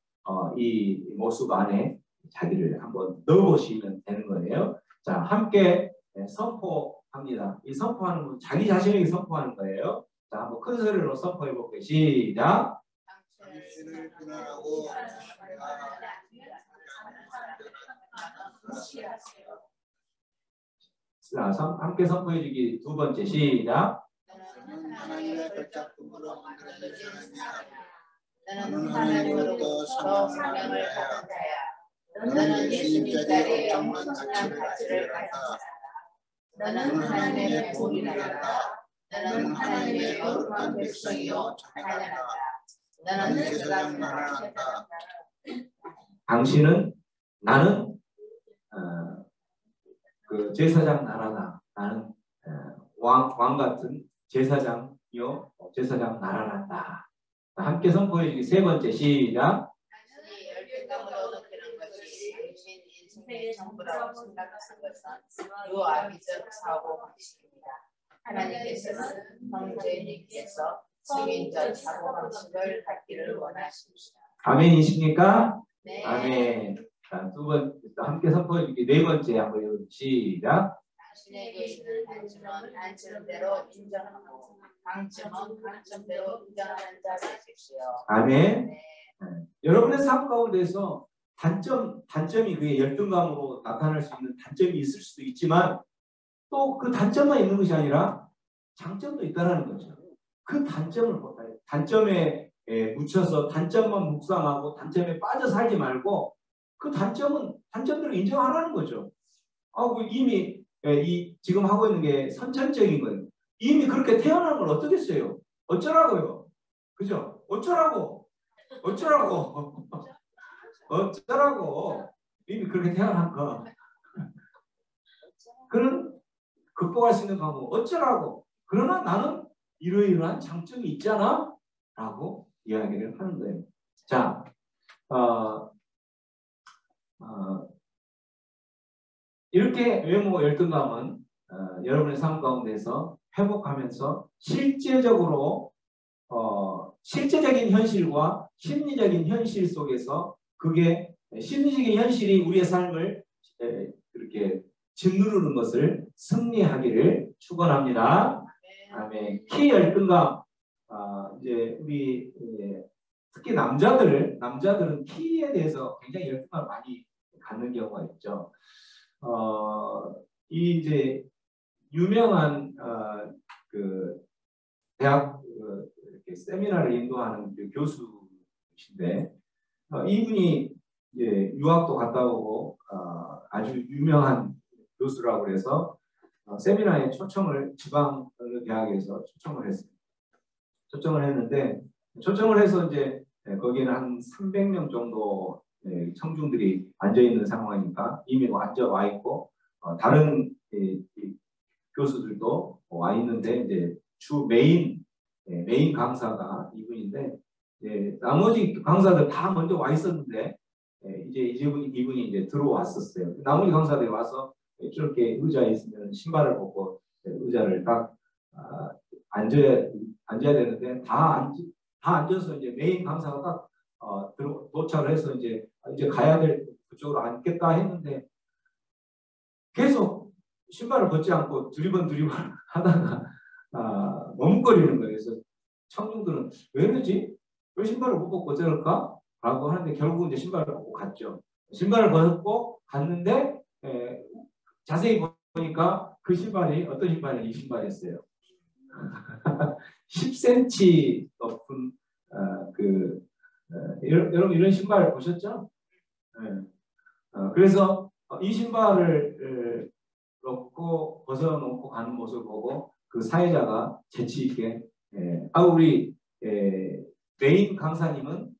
이 모습 안에 자기를 한번 넣어보시면 되는 거예요. 자, 함께 선포합니다. 이 선포하는 건 자기 자신에게 선포하는 거예요. 자, 한번 큰 소리로 선포해 볼게요. 시작. 당신을 비난하고 자, 함께 선포해 주기 두 번째 시작. 저는 하나님의 별작품으로 만들어진 사람이야. 너는 하나님으로부터 사명을 받은 자야. 너는 예수님 자리에 엄청난 가치를 가진 자다. 너는 하나님의 본이란다. 너는 하나님의 거룩한 백성이요 찬양한다. 너는 제사장 나라한다. 당신은 나는 그 제사장 나라다. 나는 왕 같은 제사장이요 제사장 나라란다. 함께 선포해 주기 세 번째 시작. 당신이 열등감으로 느끼는 것이 당신 인생의 전부라고 생각하는 것은 유아비적 사고 방식입니다. 하나님께서는 형제님께서 승인적 사고 방식을 갖기를 원하십니다. 아멘이십니까? 네. 아멘. 자, 두 번 함께 선포해 주기 네 번째 한번 시작. 당신에게 있는 단점은 단점대로 인정하고 강점은 강점대로 인정하는 자 되십시오. 아멘. 네. 여러분의 삶 가운데서 단점이 그게 열등감으로 나타날 수 있는 단점이 있을 수도 있지만 또 그 단점만 있는 것이 아니라 장점도 있다는 거죠. 그 단점을 보다 단점에 묻혀서 단점만 묵상하고 단점에 빠져 살지 말고 그 단점들을 인정하라는 거죠. 이미 지금 하고 있는 게 선천적인 거예요. 이미 그렇게 태어난 걸 어떻겠어요? 어쩌라고요? 그죠? 어쩌라고? 이미 그렇게 태어난 거. 극복할 수 있는 방법 어쩌라고. 그러나 나는 이러이러한 장점이 있잖아 라고 이야기를 하는 거예요. 자, 이렇게 외모 열등감은 여러분의 삶 가운데서 회복하면서 실제적으로 실제적인 현실과 심리적인 현실 속에서 그게 심리적인 현실이 우리의 삶을 이렇게 짓누르는 것을 승리하기를 축원합니다. 아멘. 키 열등감, 이제 우리 특히 남자들은 키에 대해서 굉장히 열등감을 많이 갖는 경우가 있죠. 이 이제 유명한 그 대학 이렇게 세미나를 인도하는 그 교수이신데 이분이 이제 유학도 갔다 오고 아주 유명한 교수라고 그래서 세미나에 초청을 지방 대학에서 초청을 했어요. 초청을 했는데 초청을 해서 이제 거기에는 한 300명 정도 청중들이 앉아 있는 상황이니까 이미 앉아 와 있고 다른 교수들도 와 있는데 이제 주 메인 강사가 이분인데 나머지 강사들 다 먼저 와 있었는데 이제 이분이 이제 들어왔었어요. 나머지 강사들이 와서 이렇게 의자에 있으면 신발을 벗고 의자를 딱 앉아야 되는데 다 앉아서 이제 메인 강사가 딱 도착을 해서 이제 가야 될 그쪽으로 앉겠다 했는데 계속 신발을 벗지 않고 두리번 하다가 머뭇거리는 거예요. 그래서 청중들은 왜 그러지? 왜 신발을 못 벗고 어쩔까? 라고 하는데 결국 이제 신발을 벗고 갔죠. 신발을 벗고 갔는데 자세히 보니까 그 신발이 어떤 신발이 이 신발이었어요. 10cm 높은 여러분 이런 신발 보셨죠? 그래서 이 신발을 놓고 벗어놓고 가는 모습을 보고 그 사회자가 재치 있게 우리 메인 강사님은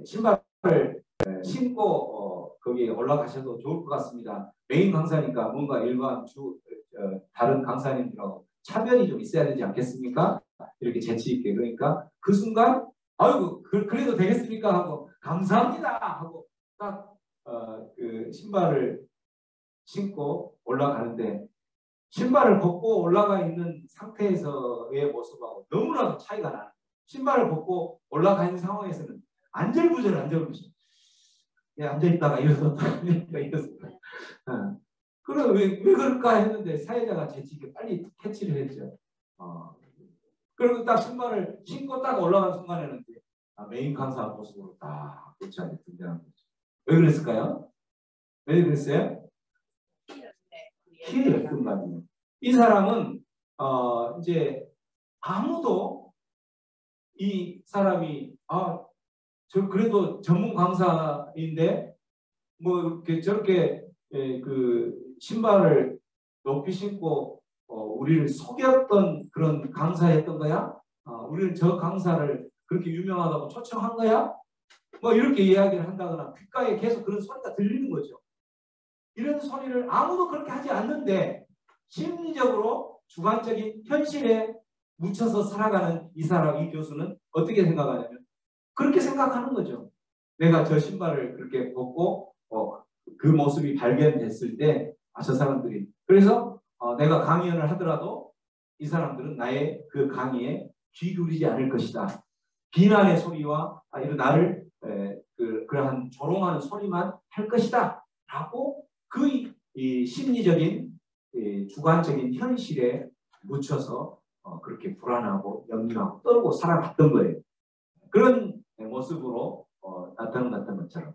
신발을 신고 거기에 올라가셔도 좋을 것 같습니다. 메인 강사니까 뭔가 일반 다른 강사님들하고 차별이 좀 있어야 되지 않겠습니까? 이렇게 재치 있게. 그러니까 그 순간 아이고 그래도 되겠습니까? 하고 감사합니다 하고 딱 그 신발을 신고 올라가는데 신발을 벗고 올라가 있는 상태에서의 모습하고 너무나도 차이가 나는. 신발을 벗고 올라가 있는 상황에서는 안절부절. 앉아있다가 일어섰다가 일어섰다가. 그럼 왜 그럴까 했는데 사회자가 재치있게 빨리 캐치를 했죠. 그리고 딱 신발을 신고 딱 올라간 순간에는 메인 강사 모습으로 딱 도착이 등장한 거죠. 왜 그랬을까요? 왜 그랬어요? 키의 열등감이에요. 이 사람은 이제 아무도 이 사람이 저 그래도 전문 강사인데 뭐 이렇게 저렇게 그 신발을 높이 신고 우리를 속였던 그런 강사였던 거야? 우리는 저 강사를 그렇게 유명하다고 초청한 거야? 뭐 이렇게 이야기를 한다거나 귓가에 계속 그런 소리가 들리는 거죠. 이런 소리를 아무도 그렇게 하지 않는데 심리적으로 주관적인 현실에 묻혀서 살아가는 이 교수는 어떻게 생각하냐면 그렇게 생각하는 거죠. 내가 저 신발을 그렇게 벗고 그 모습이 발견됐을 때 저 사람들이 그래서 내가 강연을 하더라도 이 사람들은 나의 그 강의에 귀 기울이지 않을 것이다. 비난의 소리와 이런 나를 그러한 조롱하는 소리만 할 것이다. 라고 이 심리적인 주관적인 현실에 묻혀서 그렇게 불안하고 염려하고 떨고 살아갔던 거예요. 그런 모습으로 나타났던 것처럼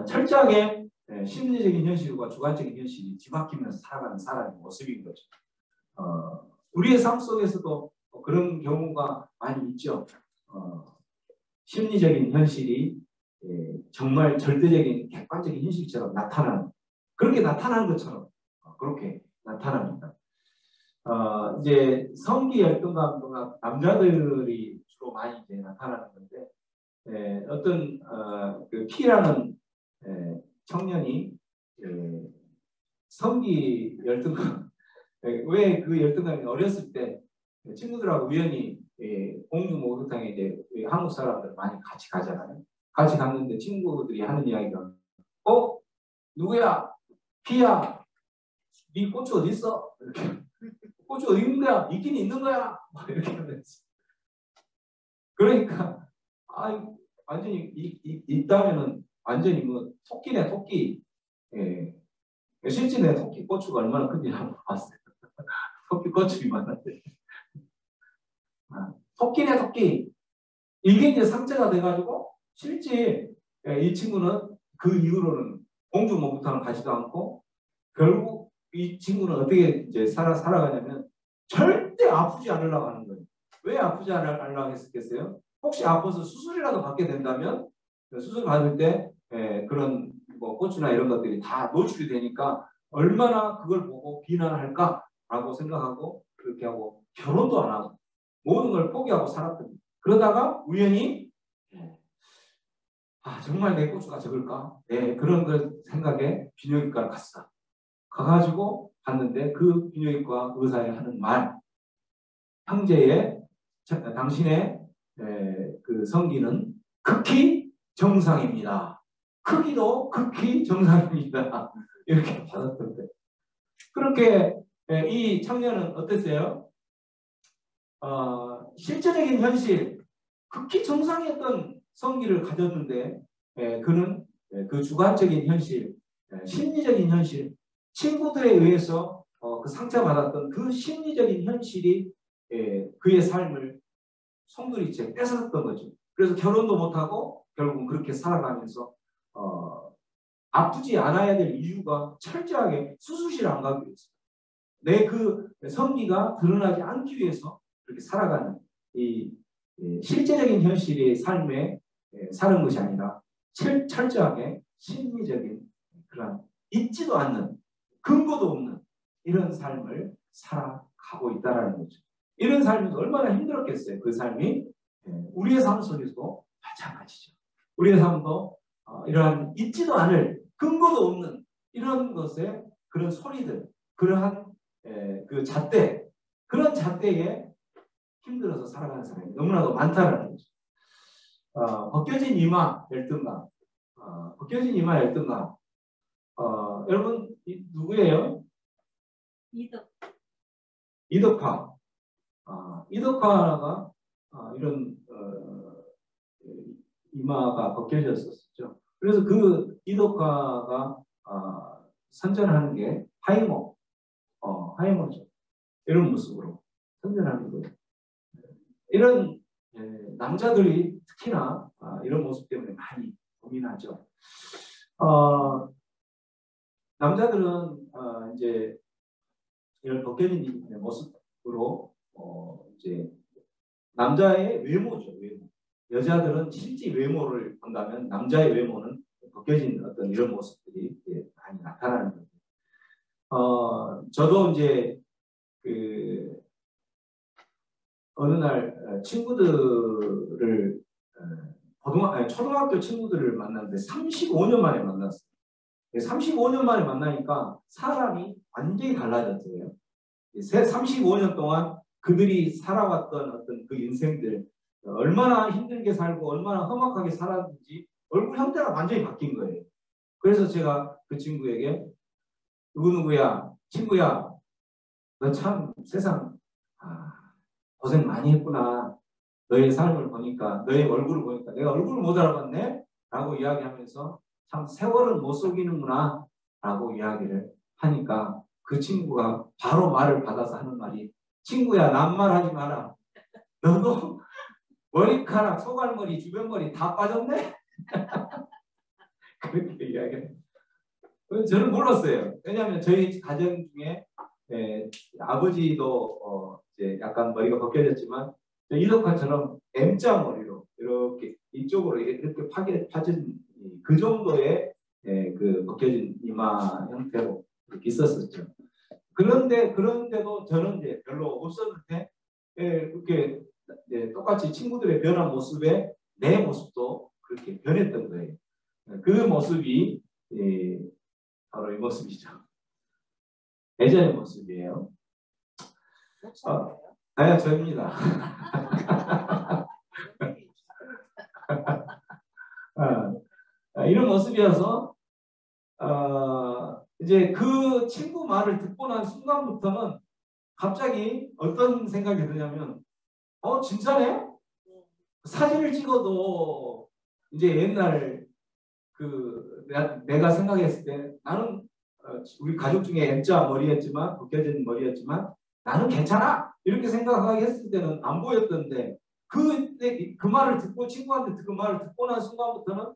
철저하게 심리적인 현실과 주관적인 현실이 뒤바뀌면서 살아가는 사람의 모습인 거죠. 우리의 삶 속에서도 그런 경우가 많이 있죠. 심리적인 현실이 정말 절대적인 객관적인 현실처럼 나타나는 그렇게 나타나는 것처럼 그렇게 나타납니다. 이제 성기 열등감과 남자들이 주로 많이 이제 나타나는 건데 어떤 그 P라는 청년이 성기 열등감 왜 그 열등감이 어렸을 때 친구들하고 우연히 공주 목욕탕에 이제 한국 사람들 많이 같이 가잖아요. 같이 갔는데 친구들이 하는 이야기가 누구야? 피야. 네 고추 어디 있어? 이렇게. 고추 어디 있는 거야? 있긴 있는 거야? 막 이렇게 하면서. 그러니까 완전히 있다면은 완전히 뭐 토끼네 토끼. 예. 실제 내 토끼 고추가 얼마나 큰지 한번 봤어요. 토끼 고추 이만한데. 토끼네 토끼. 이게 이제 상처가 돼가지고 실제 이 친구는 그 이후로는 공주 목욕탕을 가지도 않고 결국 이 친구는 어떻게 이제 살아가냐면 절대 아프지 않으려고 하는 거예요. 왜 아프지 않으려고 했겠어요? 혹시 아파서 수술이라도 받게 된다면 수술 받을 때 그런 뭐 고추나 이런 것들이 다 노출이 되니까 얼마나 그걸 보고 비난할까라고 생각하고 그렇게 하고 결혼도 안 하고 모든 걸 포기하고 살았거든요. 그러다가 우연히 정말 내 고추가 적을까? 그런 그 생각에 비뇨기과를 갔어. 가가지고 갔는데 그 비뇨기과 의사에 하는 말, 당신의 그 성기는 극히 정상입니다. 크기도 극히 정상입니다. 이렇게 받았던데. 그렇게 이 청년은 어땠어요? 실제적인 현실, 극히 정상이었던 성기를 가졌는데 그는 그 주관적인 현실, 심리적인 현실, 친구들에 의해서 그 상처받았던 그 심리적인 현실이 그의 삶을 송두리째 뺏었던 거죠. 그래서 결혼도 못하고 결국은 그렇게 살아가면서 아프지 않아야 될 이유가 철저하게 수술실 안 가기 위해서 내 그 성기가 드러나지 않기 위해서 그렇게 살아가는 이 실제적인 현실의 삶에 사는 것이 아니라 철저하게 심리적인 그런 있지도 않는 근거도 없는 이런 삶을 살아가고 있다는 거죠. 이런 삶이 얼마나 힘들었겠어요. 그 삶이 우리의 삶 속에서도 마찬가지죠. 우리의 삶도 이러한 있지도 않을 근거도 없는 이런 것에 그런 소리들, 그러한 그 잣대, 그런 잣대에 힘들어서 살아가는 사람이 너무나도 많다는 거죠. 벗겨진 이마 열등감, 벗겨진 이마 열등감. 여러분 누구예요? 이덕화. 이덕화가 이런 이마가 벗겨졌었죠. 그래서 그 이덕화가 선전하는 게 하이모죠. 이런 모습으로 선전하는 거예요. 이런 남자들이 특히나 이런 모습 때문에 많이 고민하죠. 남자들은 이제 이런 벗겨진 모습으로 이제 남자의 외모죠. 외모. 여자들은 실제 외모를 본다면 남자의 외모는 벗겨진 어떤 이런 모습들이 많이 나타나는 거죠. 저도 이제 그 어느 날 친구들을 초등학교 친구들을 만났는데 35년 만에 만났어요. 35년 만에 만나니까 사람이 완전히 달라졌어요. 35년 동안 그들이 살아왔던 어떤 그 인생들 얼마나 힘들게 살고 얼마나 험악하게 살았는지 얼굴 형태가 완전히 바뀐 거예요. 그래서 제가 그 친구에게 누구누구야 친구야 너 참 세상 고생 많이 했구나. 너의 삶을 보니까 너의 얼굴을 보니까 내가 얼굴을 못 알아봤네 라고 이야기하면서 참 세월은 못 속이는구나 라고 이야기를 하니까 그 친구가 바로 말을 받아서 하는 말이 친구야 낱말하지 마라. 너도 머리카락, 소갈머리, 주변머리 다 빠졌네? 그렇게 이야기해요. 저는 몰랐어요. 왜냐하면 저희 가정 중에 아버지도 이제 약간 머리가 벗겨졌지만 이덕화처럼 M자 머리로 이렇게 이쪽으로 이렇게 파진 그 정도의 그 벗겨진 이마 형태로 이렇게 있었었죠. 그런데도 저는 이제 별로 없었는데 그렇게 똑같이 친구들의 변한 모습에 내 모습도 그렇게 변했던 거예요. 그 모습이 바로 이 모습이죠. 예전의 모습이에요. 아니요, 저입니다. 이런 모습이어서 이제 그 친구 말을 듣고 난 순간부터는 갑자기 어떤 생각이 드냐면 진짜네? 사진을 찍어도 이제 옛날 그 내가 생각했을 때 나는 우리 가족 중에 M자 머리였지만 벗겨진 머리였지만 나는 괜찮아 이렇게 생각하게 했을 때는 안 보였던데 그 말을 듣고 친구한테 그 말을 듣고 난 순간부터는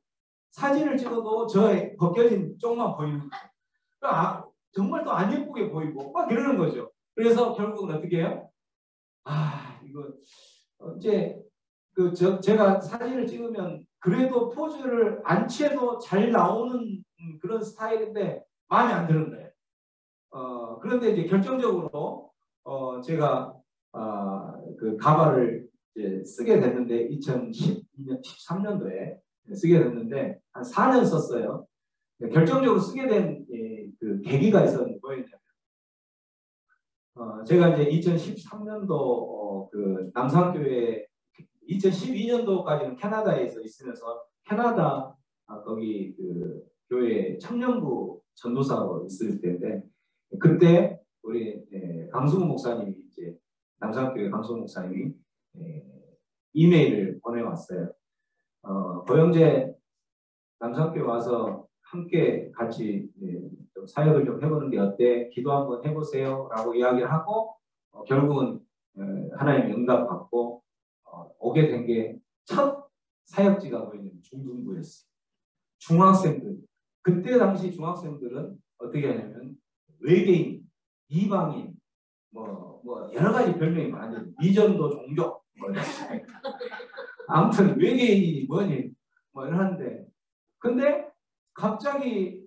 사진을 찍어도 저 벗겨진 쪽만 보이는 거예요. 정말 또 안 예쁘게 보이고 막 이러는 거죠. 그래서 결국은 어떻게 해요? 이거 이제 제가 사진을 찍으면 그래도 포즈를 안 취해도 잘 나오는 그런 스타일인데 마음에 안 드는 거예요. 그런데 이제 결정적으로 제가 그 가발을 이제 쓰게 됐는데 2012년 13년도에 쓰게 됐는데 한 4년 썼어요. 결정적으로 쓰게 된 그 계기가 있었는데 뭐였냐면 제가 이제 2013년도 그 남산교회 2012년도까지는 캐나다에서 있으면서 캐나다 거기 그 교회 청년부 전도사로 있을 때인데 그때 우리 강승우 목사님이 이제 남산교회 강승우 목사님이 이메일을 보내왔어요. 고영재 남산교회 와서 함께 같이 좀 사역을 좀 해보는 게 어때? 기도 한번 해보세요 라고 이야기를 하고 결국은 하나님의 응답 받고 오게 된 게 첫 사역지가 뭐였냐면 중등부였어요. 중학생들 그때 당시 중학생들은 어떻게 하냐면 외계인, 이방인 뭐 여러 가지 별명이 많아요. 미전도 종족 아무튼 외계인이 뭐니 뭐 이러는데 근데 갑자기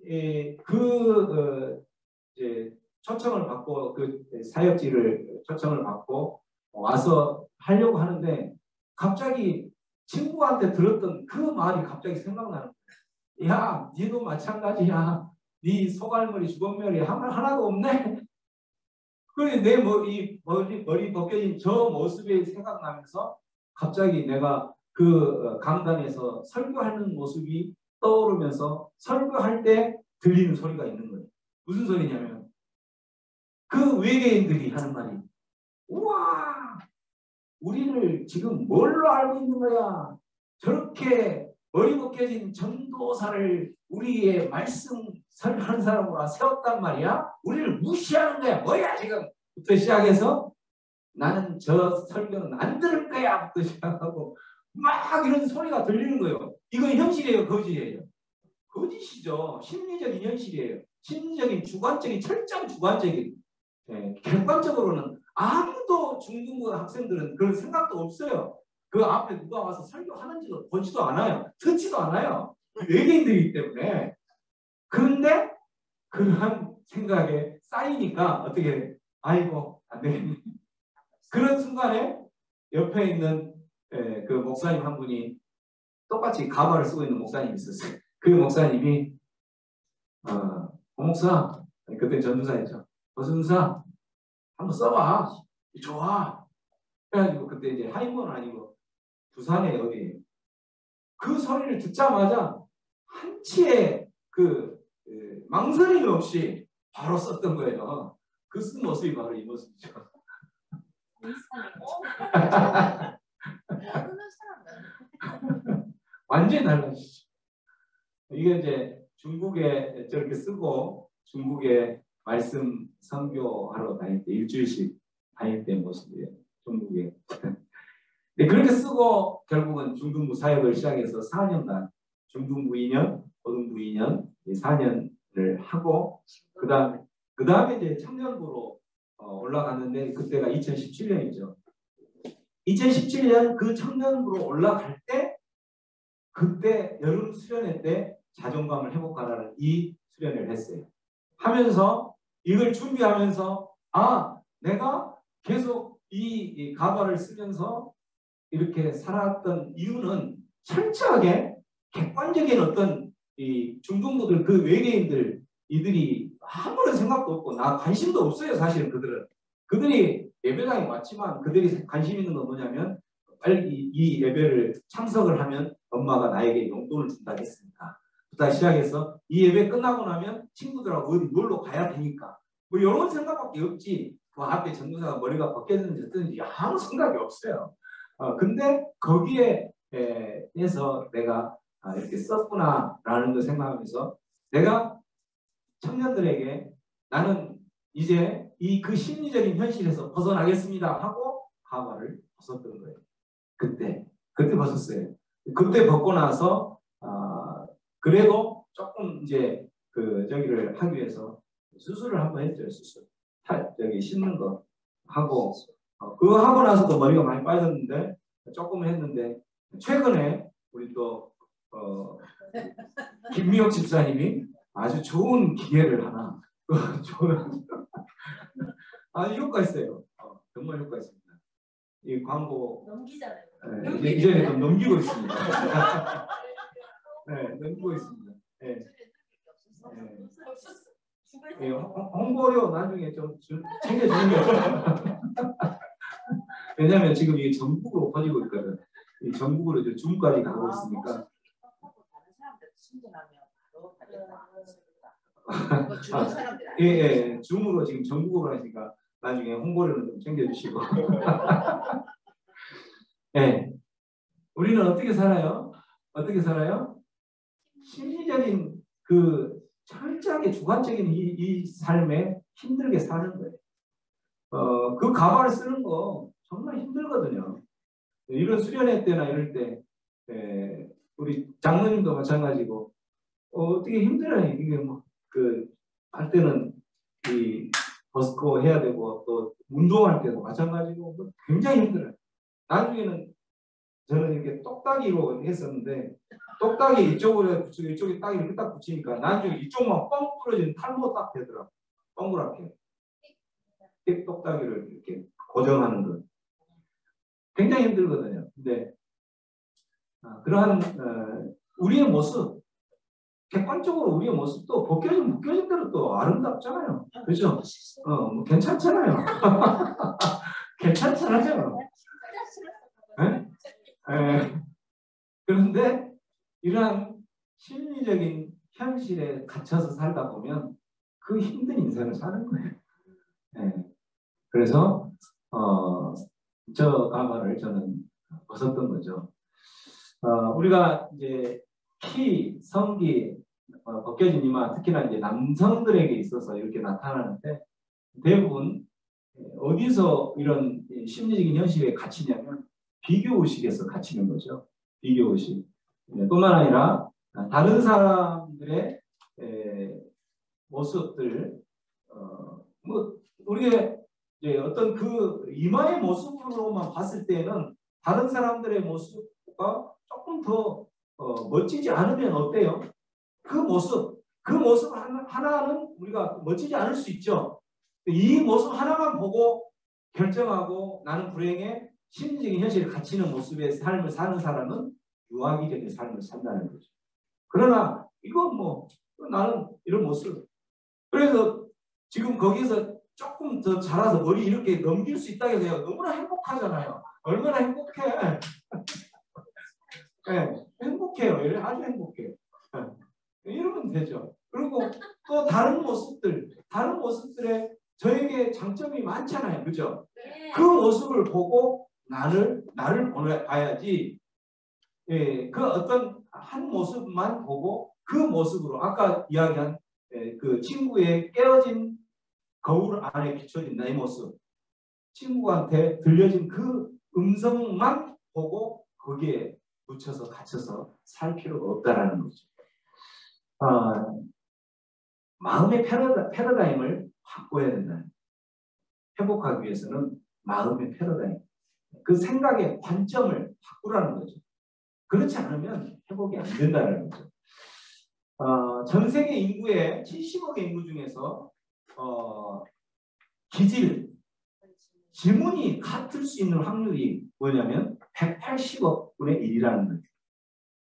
이제 초청을 받고 그 사역지를 초청을 받고 와서 하려고 하는데 갑자기 친구한테 들었던 그 말이 갑자기 생각나는 거예요. 야, 니도 마찬가지야. 네 소갈머리 주걱머리 하나도 없네. 그래 내 머리 벗겨진 저 모습이 생각나면서 갑자기 내가 그 강단에서 설교하는 모습이 떠오르면서 설교할 때 들리는 소리가 있는 거예요. 무슨 소리냐면 그 외계인들이 하는 말이 우와 우리를 지금 뭘로 알고 있는 거야. 저렇게 머리 벗겨진 전도사를 우리의 말씀 설교하는 사람으로 세웠단 말이야. 우리를 무시하는 거야. 뭐야 지금부터 시작해서 나는 저 설교는 안 들을 거야 부터 시작하고 막 이런 소리가 들리는 거예요. 이건 현실이에요, 거짓이에요? 거짓이죠. 심리적인 현실이에요. 심리적인 주관적인 철저한 주관적인 객관적으로는 아무도 중등부 학생들은 그런 생각도 없어요. 그 앞에 누가 와서 설교하는지도 보지도 않아요. 듣지도 않아요. 외계인들이기 때문에. 그런데 그러한 생각에 쌓이니까 어떻게 해? 아이고 안 되겠네. 그런 순간에 옆에 있는 그 목사님 한 분이 똑같이 가발을 쓰고 있는 목사님이 있었어요. 그 목사님이 목사 그때 전도사였죠. 전도사 한번 써봐. 좋아. 그래가지고 그때 이제 하이몬은 아니고 부산에 어디 그 소리를 듣자마자 한치의 망설임이 없이 바로 썼던 거예요. 그 쓴 모습이 바로 이 모습이죠. 완전히 달라지죠. 이게 이제 중국에 저렇게 쓰고 중국에 말씀 선교하러 다닐 때 일주일씩 다닐 때 모습이에요. 중국에. 네, 그렇게 쓰고 결국은 중등부 사역을 시작해서 4년간 중등부 2년, 고등부 2년 4년을 하고 그 다음에 이제 청년부로 올라갔는데 그때가 2017년이죠. 2017년 그 청년부로 올라갈 때 그때 여름 수련회 때 자존감을 회복하라는 이 수련회를 했어요. 하면서 이걸 준비하면서 내가 계속 이 가발을 쓰면서 이렇게 살았던 이유는 철저하게 객관적인 어떤 이 중등부들 그 외계인들 이들이 아무런 생각도 없고 나 관심도 없어요. 사실은 그들이 예배당에 왔지만 그들이 관심 있는 건 뭐냐면 빨리 이 예배를 참석을 하면 엄마가 나에게 용돈을 준다고 했으니까 부터 시작해서 이 예배 끝나고 나면 친구들하고 어디 놀러 가야 되니까 뭐 이런 생각밖에 없지. 그 앞에 전도사가 머리가 벗겨졌는지 어떤지 아무 생각이 없어요. 근데 거기에 해서 내가 이렇게 썼구나라는 걸 생각하면서 내가 청년들에게 나는 이제 그 심리적인 현실에서 벗어나겠습니다 하고 가발을 벗었던 거예요. 그때 벗었어요. 그때 벗고 나서 그래도 조금 이제 저기를 하기 위해서 수술을 한번 했죠. 수술. 저기 씻는 거 하고 그거 하고 나서도 머리가 많이 빠졌는데 조금 했는데 최근에 우리 또 김미옥 집사님이 아주 좋은 기계를 하나 좋은 아주 효과 있어요. 정말 효과 있습니다. 이 광고 넘기잖아요. 이전에 좀 넘기고 있습니다. 네, 넘기고 있습니다. 네. 네, 홍보료 나중에 좀 챙겨주는 게 왜냐하면 지금 이게 전국으로 퍼지고 있거든. 이 전국으로 이제 줌까지 가고 있으니까. 예, 줌으로 지금 전국으로 하니까 나중에 홍보료는 좀 챙겨주시고. 예, 우리는 어떻게 살아요? 어떻게 살아요? 심리적인 철저하게 주관적인 이 삶에 힘들게 사는 거예요. 그 가발을 쓰는 거 정말 힘들거든요. 이런 수련회 때나 이럴 때 우리 장로님도 마찬가지고 어떻게 힘들어요. 이게 할 때는 벗고 해야 되고 또 운동할 때도 마찬가지고 굉장히 힘들어요. 나중에는 저는 이렇게 똑딱이로 했었는데 똑딱이 이쪽으로 붙이고 이쪽에 딱 이렇게 딱 붙이니까 나중에 이쪽만 뻥 부러진 탈모 딱 되더라고요. 동그랗게. 똑딱이를 이렇게 고정하는 것. 굉장히 힘들거든요. 근데 그러한 우리의 모습, 객관적으로 우리의 모습도 벗겨진 대로 또 아름답잖아요. 그렇죠? 뭐 괜찮잖아요. 괜찮잖아요. 그런데 이러한 심리적인 현실에 갇혀서 살다 보면 그 힘든 인생을 사는 거예요. 그래서 저 가발을 저는 벗었던 거죠. 우리가 이제 성기, 벗겨진 이마, 특히나 이제 남성들에게 있어서 이렇게 나타나는데 대부분 어디서 이런 심리적인 현실에 갇히냐면 비교의식에서 갇히는 거죠. 비교의식. 뿐만 아니라 다른 사람들의 모습들, 우리의 어떤 이마의 모습으로만 봤을 때는 다른 사람들의 모습과 조금 더 멋지지 않으면 어때요? 그 모습 하나는 우리가 멋지지 않을 수 있죠. 이 모습 하나만 보고 결정하고 나는 불행해 심리적인 현실에 갇히는 모습의 삶을 사는 사람은 유아기적인 삶을 산다는 거죠. 그러나 이건 나는 이런 모습. 그래서 지금 거기서 조금 더 자라서 머리 이렇게 넘길 수 있다고 해서 너무나 행복하잖아요. 얼마나 행복해. 네, 행복해요. 아주 행복해요. 이러면 되죠. 그리고 또 다른 모습들에 저에게 장점이 많잖아요. 그죠? 그 모습을 보고 나를 봐야지. 그 어떤 한 모습만 보고 그 모습으로 아까 이야기한 그 친구의 깨어진 거울 안에 비춰진 나의 모습, 친구한테 들려진 그 음성만 보고 거기에 묻혀서 갇혀서 살 필요가 없다라는 거죠. 마음의 패러다임을 바꿔야 된다. 회복하기 위해서는 마음의 패러다임, 그 생각의 관점을 바꾸라는 거죠. 그렇지 않으면 회복이 안 된다는 거죠. 전 세계 인구의 70억의 인구 중에서 지문이 같을 수 있는 확률이 뭐냐면 180억 분의 1이라는 거죠.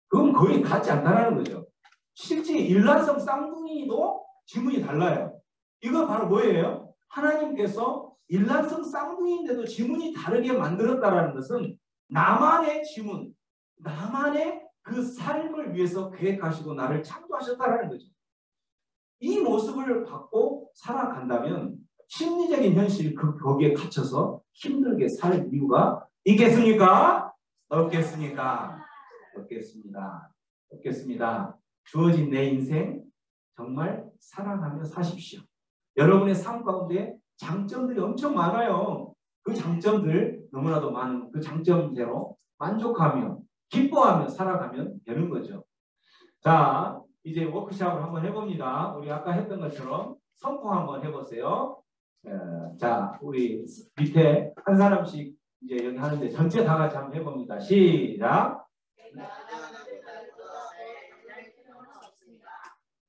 그건 거의 같지 않다는 거죠. 실제 일란성 쌍둥이도 지문이 달라요. 이거 바로 뭐예요? 하나님께서 일란성 쌍둥이인데도 지문이 다르게 만들었다라는 것은 나만의 지문, 나만의 그 삶을 위해서 계획하시고 나를 창조하셨다라는 거죠. 이 모습을 갖고 살아간다면 심리적인 현실 거기에 갇혀서 힘들게 살 이유가 있겠습니까? 없겠습니까? 없겠습니다. 없겠습니다. 주어진 내 인생 정말 사랑하며 사십시오. 여러분의 삶 가운데 장점들이 엄청 많아요. 그 장점들 너무나도 많은 그 장점대로 만족하며 기뻐하며 살아가면 되는 거죠. 자, 이제 워크숍을 한번 해봅니다. 우리 아까 했던 것처럼 선포 한번 해보세요. 자, 우리 밑에 한 사람씩 이제 여기 하는데 전체 다 같이 한번 해봅니다. 시작.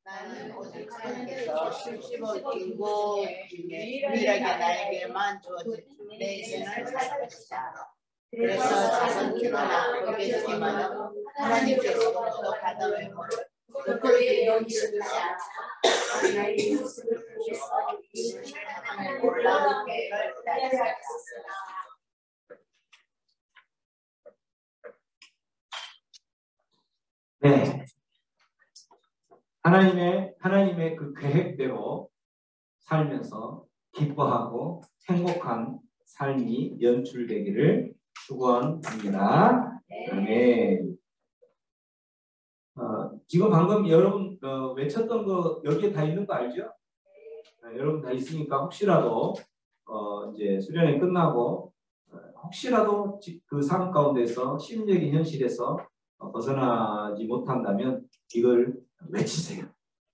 나는 오직 하나님께서 십시고 유일하게 나에게만 주어진 내 인생을 살 것이다. 그래서 작은 기도나 거기에서만 하나님께서 또 가담을 그들이 용기를 하자. 나의 모습을 위해서 놀라운 계획을 기다리겠습니다. 네. 하나님의 그 계획대로 살면서 기뻐하고 행복한 삶이 연출되기를 축원합니다. 네. 지금 방금 여러분 외쳤던 거 여기에 다 있는 거 알죠? 여러분 다 있으니까 혹시라도 이제 수련회 끝나고 혹시라도 그 삶 가운데서 심리적인 현실에서 벗어나지 못한다면 이걸 외치세요.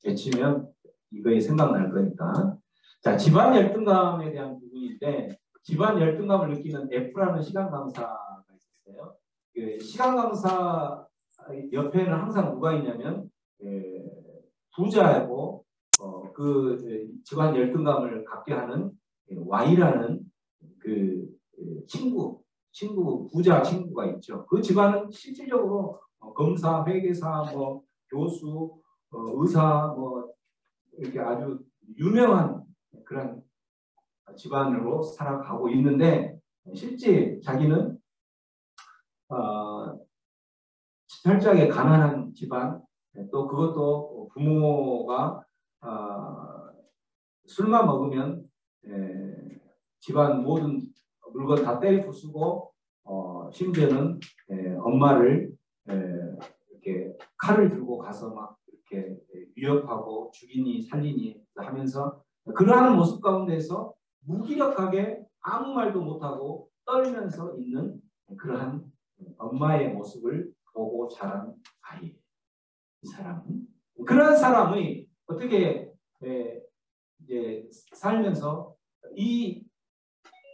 외치면 이거에 생각날 거니까. 자, 집안 열등감에 대한 부분인데 집안 열등감을 느끼는 F라는 시간 강사가 있었어요. 그 시간 강사 옆에는 항상 누가 있냐면 부자고 그 집안 열등감을 갖게 하는 Y라는 그 친구 부자 친구가 있죠. 그 집안은 실질적으로 검사, 회계사, 뭐 교수, 의사, 뭐 이렇게 아주 유명한 그런 집안으로 살아가고 있는데 실제 자기는 철저하게 가난한 집안, 또 그것도 부모가 술만 먹으면 집안 모든 물건 다 떼 부수고 심지어는 엄마를 이렇게 칼을 들고 가서 막 이렇게 위협하고 죽이니 살리니 하면서 그러한 모습 가운데서 무기력하게 아무 말도 못하고 떨면서 있는 그러한 엄마의 모습을 보고 자란 아이. 이 사람은 그런 사람이 어떻게 이제 살면서 이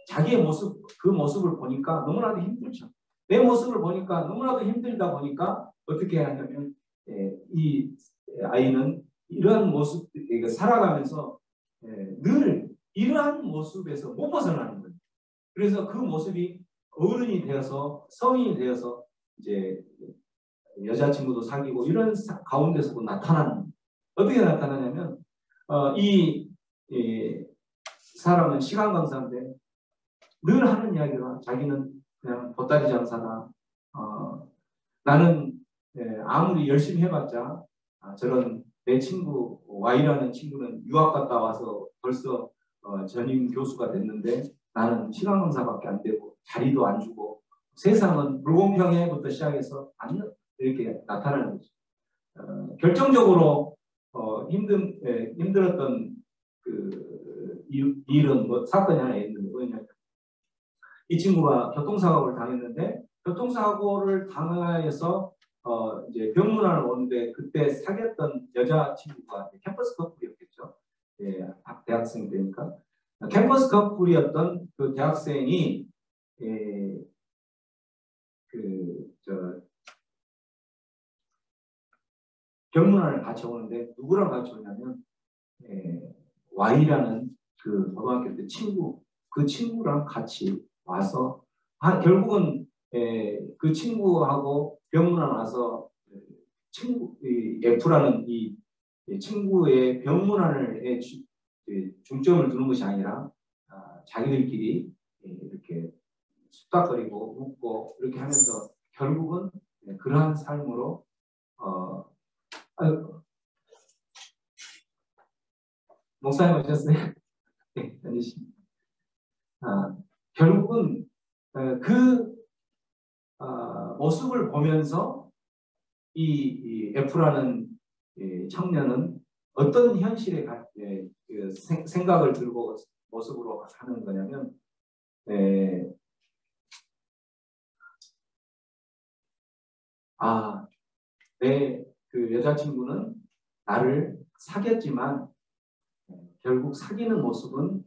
자기의 모습 그 모습을 보니까 너무나도 힘들죠. 내 모습을 보니까 너무나도 힘들다 보니까 어떻게 하냐면 이 아이는 이러한 모습 살아가면서 늘 이러한 모습에서 못 벗어나는 거예요. 그래서 그 모습이 어른이 되어서 성인이 되어서 이제 여자친구도 사귀고 이런 가운데서도 나타나는 거예요. 어떻게 나타나냐면 이 사람은 시간 강사인데 늘 하는 이야기가 자기는 그냥 보따리 장사다. 나는 아무리 열심히 해봤자 저런 내 친구 Y라는 친구는 유학 갔다 와서 벌써 전임 교수가 됐는데 나는 시간 강사밖에 안 되고 자리도 안 주고 세상은 불공평해부터 시작해서 이렇게 나타나는 거죠. 결정적으로 힘들었던 그 일은 뭐 사건이 하나 있는데 뭐냐면 이 친구가 교통사고를 당했는데 교통사고를 당해서 이제 병문안을 오는데 그때 사귀었던 여자친구가 캠퍼스 커플이었겠죠. 대학생 때니까 캠퍼스 커플이었던 그 대학생이 병문안을 같이 오는데 누구랑 같이 오냐면 Y라는 그 고등학교 때 친구 그 친구랑 같이 와서 결국은 그 친구하고 병문안 와서 친구 F라는 이 친구의 병문안을 중점을 두는 것이 아니라 자기들끼리 이렇게 수다거리고 웃고 이렇게 하면서 결국은 그러한 삶으로 목사님 오셨어요? 네, 앉으십니다. 결국은 그 모습을 보면서 이 F라는 청년은 어떤 현실에 생각을 들고 모습으로 하는 거냐면 내 그 여자친구는 나를 사귀었지만 결국 사귀는 모습은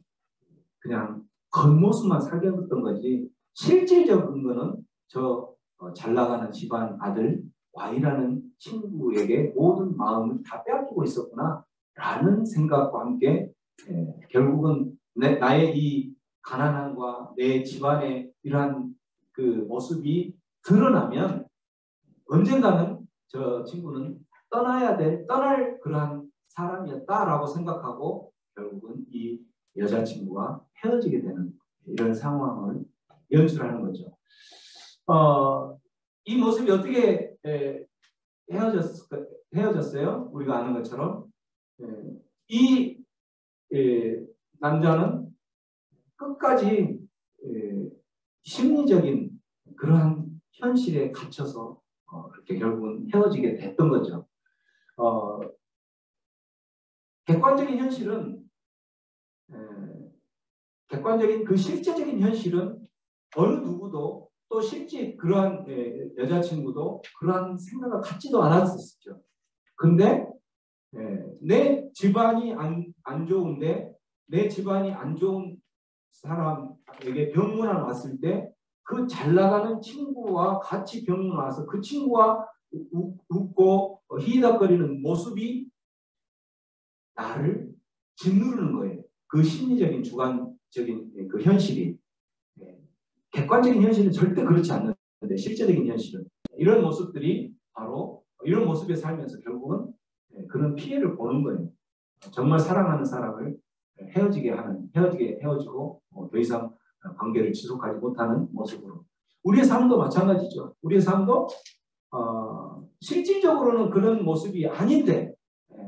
그냥 겉모습만 사귀었던 거지 실질적인 거는 저 잘 나가는 집안 아들 Y라는 친구에게 모든 마음을 다 빼앗기고 있었구나 라는 생각과 함께 결국은 나의 이 가난함과 내 집안의 이러한 그 모습이 드러나면 언젠가는 저 친구는 떠날 그러한 사람이었다라고 생각하고 결국은 이 여자친구와 헤어지게 되는 이런 상황을 연출하는 거죠. 이 모습이 어떻게 헤어졌어요? 우리가 아는 것처럼 이 남자는 끝까지 심리적인 그러한 현실에 갇혀서 그렇게 결국은 헤어지게 됐던 거죠. 객관적인 현실은 객관적인 그 실제적인 현실은 어느 누구도 또 실제 그러한 여자친구도 그러한 생각을 갖지도 않았었죠. 근데 내 집안이 안 좋은데 내 집안이 안 좋은 사람에게 병문안 왔을 때 그 잘 나가는 친구와 같이 병문 와서 그 친구와 웃고 희덕거리는 모습이 나를 짓누르는 거예요. 그 심리적인 주관적인 그 현실이 객관적인 현실은 절대 그렇지 않는데 실제적인 현실은 이런 모습들이 바로 이런 모습에 살면서 결국은 그런 피해를 보는 거예요. 정말 사랑하는 사람을 헤어지고 더 이상 관계를 지속하지 못하는 모습으로 우리의 삶도 마찬가지죠. 우리의 삶도 실질적으로는 그런 모습이 아닌데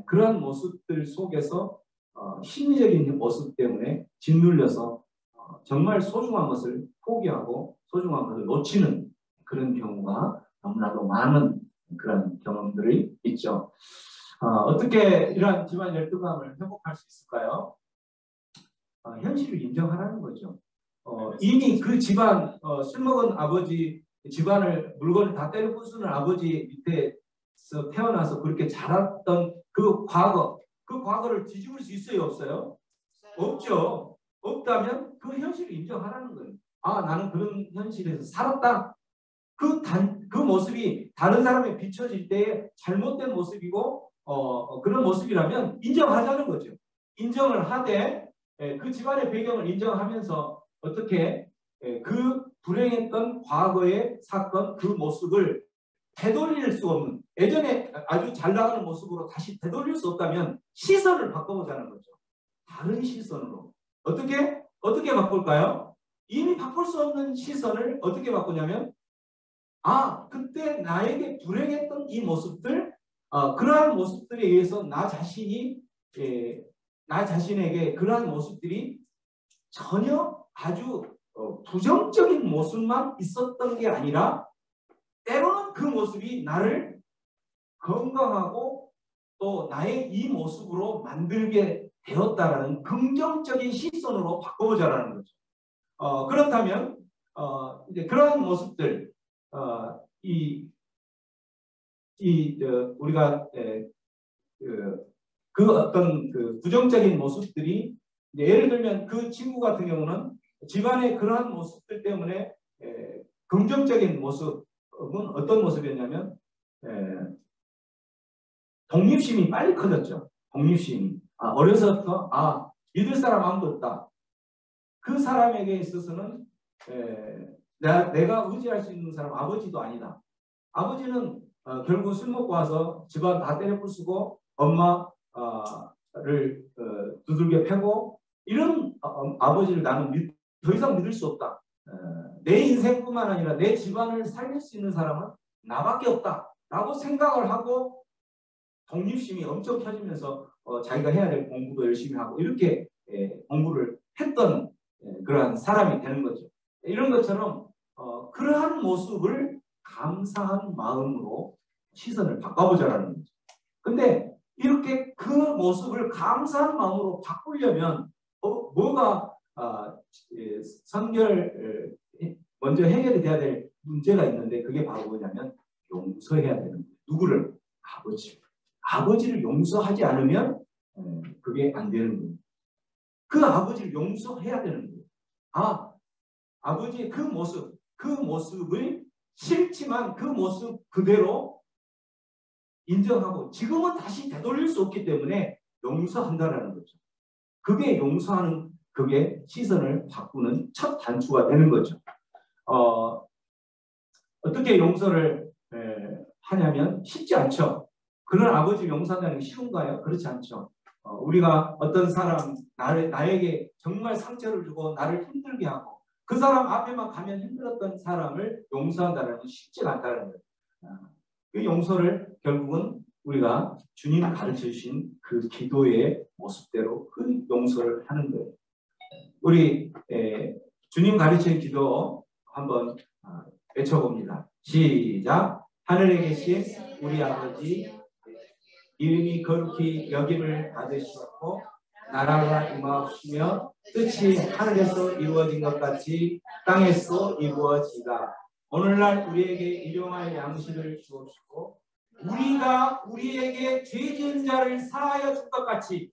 그러한 모습들 속에서 심리적인 모습 때문에 짓눌려서 정말 소중한 것을 포기하고 소중한 것을 놓치는 그런 경우가 너무나도 많은 그런 경험들이 있죠. 어떻게 이러한 집안 열등감을 회복할 수 있을까요? 현실을 인정하라는 거죠. 이미 그 집안 술 먹은 아버지 집안을 물건을 다 때려 부수는 아버지 밑에서 태어나서 그렇게 자랐던 그 과거를 뒤집을 수 있어요, 없어요? 없죠. 없다면 그 현실을 인정하라는 거예요. 나는 그런 현실에서 살았다. 그 모습이 다른 사람에 비춰질 때의 잘못된 모습이고 그런 모습이라면 인정하자는 거죠. 인정을 하되 그 집안의 배경을 인정하면서 어떻게 그 불행했던 과거의 사건 그 모습을 되돌릴 수 없는 예전에 아주 잘 나가는 모습으로 다시 되돌릴 수 없다면 시선을 바꿔보자는 거죠. 다른 시선으로 어떻게 바꿀까요? 이미 바꿀 수 없는 시선을 어떻게 바꾸냐면 그때 나에게 불행했던 이 모습들 그러한 모습들에 의해서 나 자신에게 그러한 모습들이 전혀 아주 부정적인 모습만 있었던 게 아니라 때로는 그 모습이 나를 건강하고 또 나의 이 모습으로 만들게 되었다라는 긍정적인 시선으로 바꿔보자라는 거죠. 그렇다면 이제 그러한 모습들 우리가 그 어떤 그 부정적인 모습들이 예를 들면 그 친구 같은 경우는 집안의 그러한 모습들 때문에 긍정적인 모습은 어떤 모습이었냐면 독립심이 빨리 커졌죠. 독립심이 어려서부터 믿을 사람 아무도 없다. 그 사람에게 있어서는 내가 의지할 수 있는 사람 아버지도 아니다. 아버지는 결국 술 먹고 와서 집안 다 때려 부수고 엄마 두들겨 패고 이런 아버지를 나는 더 이상 믿을 수 없다. 내 인생뿐만 아니라 내 집안을 살릴 수 있는 사람은 나밖에 없다라고 생각을 하고 독립심이 엄청 켜지면서 자기가 해야 될 공부도 열심히 하고 이렇게 공부를 했던 그러한 사람이 되는 거죠. 이런 것처럼 그러한 모습을 감사한 마음으로 시선을 바꿔보자라는 거죠. 근데 이렇게 그 모습을 감사한 마음으로 바꾸려면 뭐가 먼저 해결이 돼야 될 문제가 있는데 그게 바로 뭐냐면 용서해야 되는 거예요. 누구를? 아버지를 용서하지 않으면 그게 안 되는 거예요. 그 아버지를 용서해야 되는 거예요. 아버지의 그 모습을 싫지만 그 모습 그대로 인정하고 지금은 다시 되돌릴 수 없기 때문에 용서한다라는 거죠. 그게 용서하는 그게 시선을 바꾸는 첫 단추가 되는 거죠. 어떻게 용서를 하냐면 쉽지 않죠. 그런 아버지 용서한다는 게 쉬운가요? 그렇지 않죠. 우리가 어떤 사람 나에게 정말 상처를 주고 나를 힘들게 하고 그 사람 앞에만 가면 힘들었던 사람을 용서한다는 건 쉽지 않다는 거예요. 그 용서를 결국은 우리가 주님 가르쳐 주신 그 기도의 모습대로 그 용서를 하는 거예요. 우리 주님 가르친 기도 한번 외쳐봅니다. 시작. 하늘에 계신 우리 아버지 이름이 거룩히 여김을 받으시고 나라가 임하옵시며 뜻이 하늘에서 이루어진 것 같이 땅에서 이루어지다. 오늘날 우리에게 일용할 양식을 주옵시고 우리가 우리에게 죄 지은 자를 사하여 준 것 같이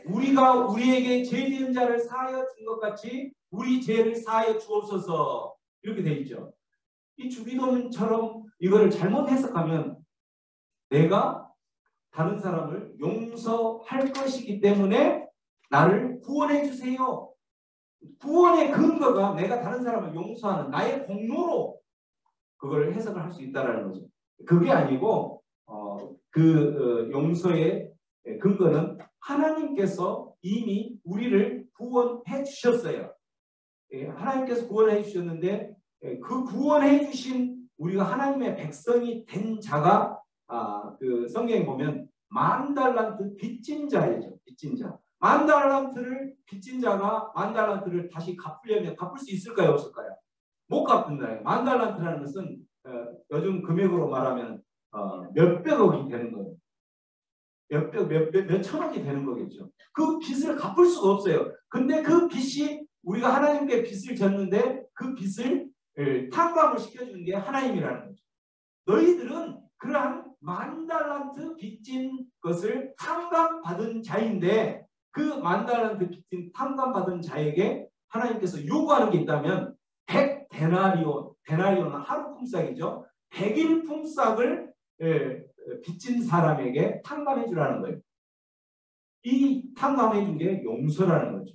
우리가 우리에게 죄 지은 자를 사하여 준 것 같이 우리 죄를 사하여 주옵소서. 이렇게 돼 있죠. 이 주기도문처럼 이거를 잘못 해석하면 내가 다른 사람을 용서할 것이기 때문에 나를 구원해 주세요. 구원의 근거가 내가 다른 사람을 용서하는 나의 공로로 그걸 해석을 할 수 있다는 거죠. 그게 아니고 용서의 근거는 하나님께서 이미 우리를 구원해 주셨어요. 하나님께서 구원해 주셨는데 그 구원해 주신 우리가 하나님의 백성이 된 자가 그 성경에 보면 10,000달란트 빚진 자이죠. 빚진 자. 10,000달란트를 빚진 자가 10,000달란트를 다시 갚으려면 갚을 수 있을까요? 없을까요? 못 갚는다. 10,000달란트라는 것은 요즘 금액으로 말하면 몇백억이 되는 거예요. 몇 천억이 되는 거겠죠. 그 빚을 갚을 수가 없어요. 근데 그 빚이 우리가 하나님께 빚을 졌는데 그 빚을 탕감을 시켜주는 게 하나님이라는 거죠. 너희들은 그러한 10,000달란트 빚진 것을 탕감받은 자인데 그 10,000달란트 빚진 탕감받은 자에게 하나님께서 요구하는 게 있다면 100데나리온은 하루 품삯이죠. 100일 품삯을 빚진 사람에게 탕감해 주라는 거예요. 이 탕감해 준 게 용서라는 거죠.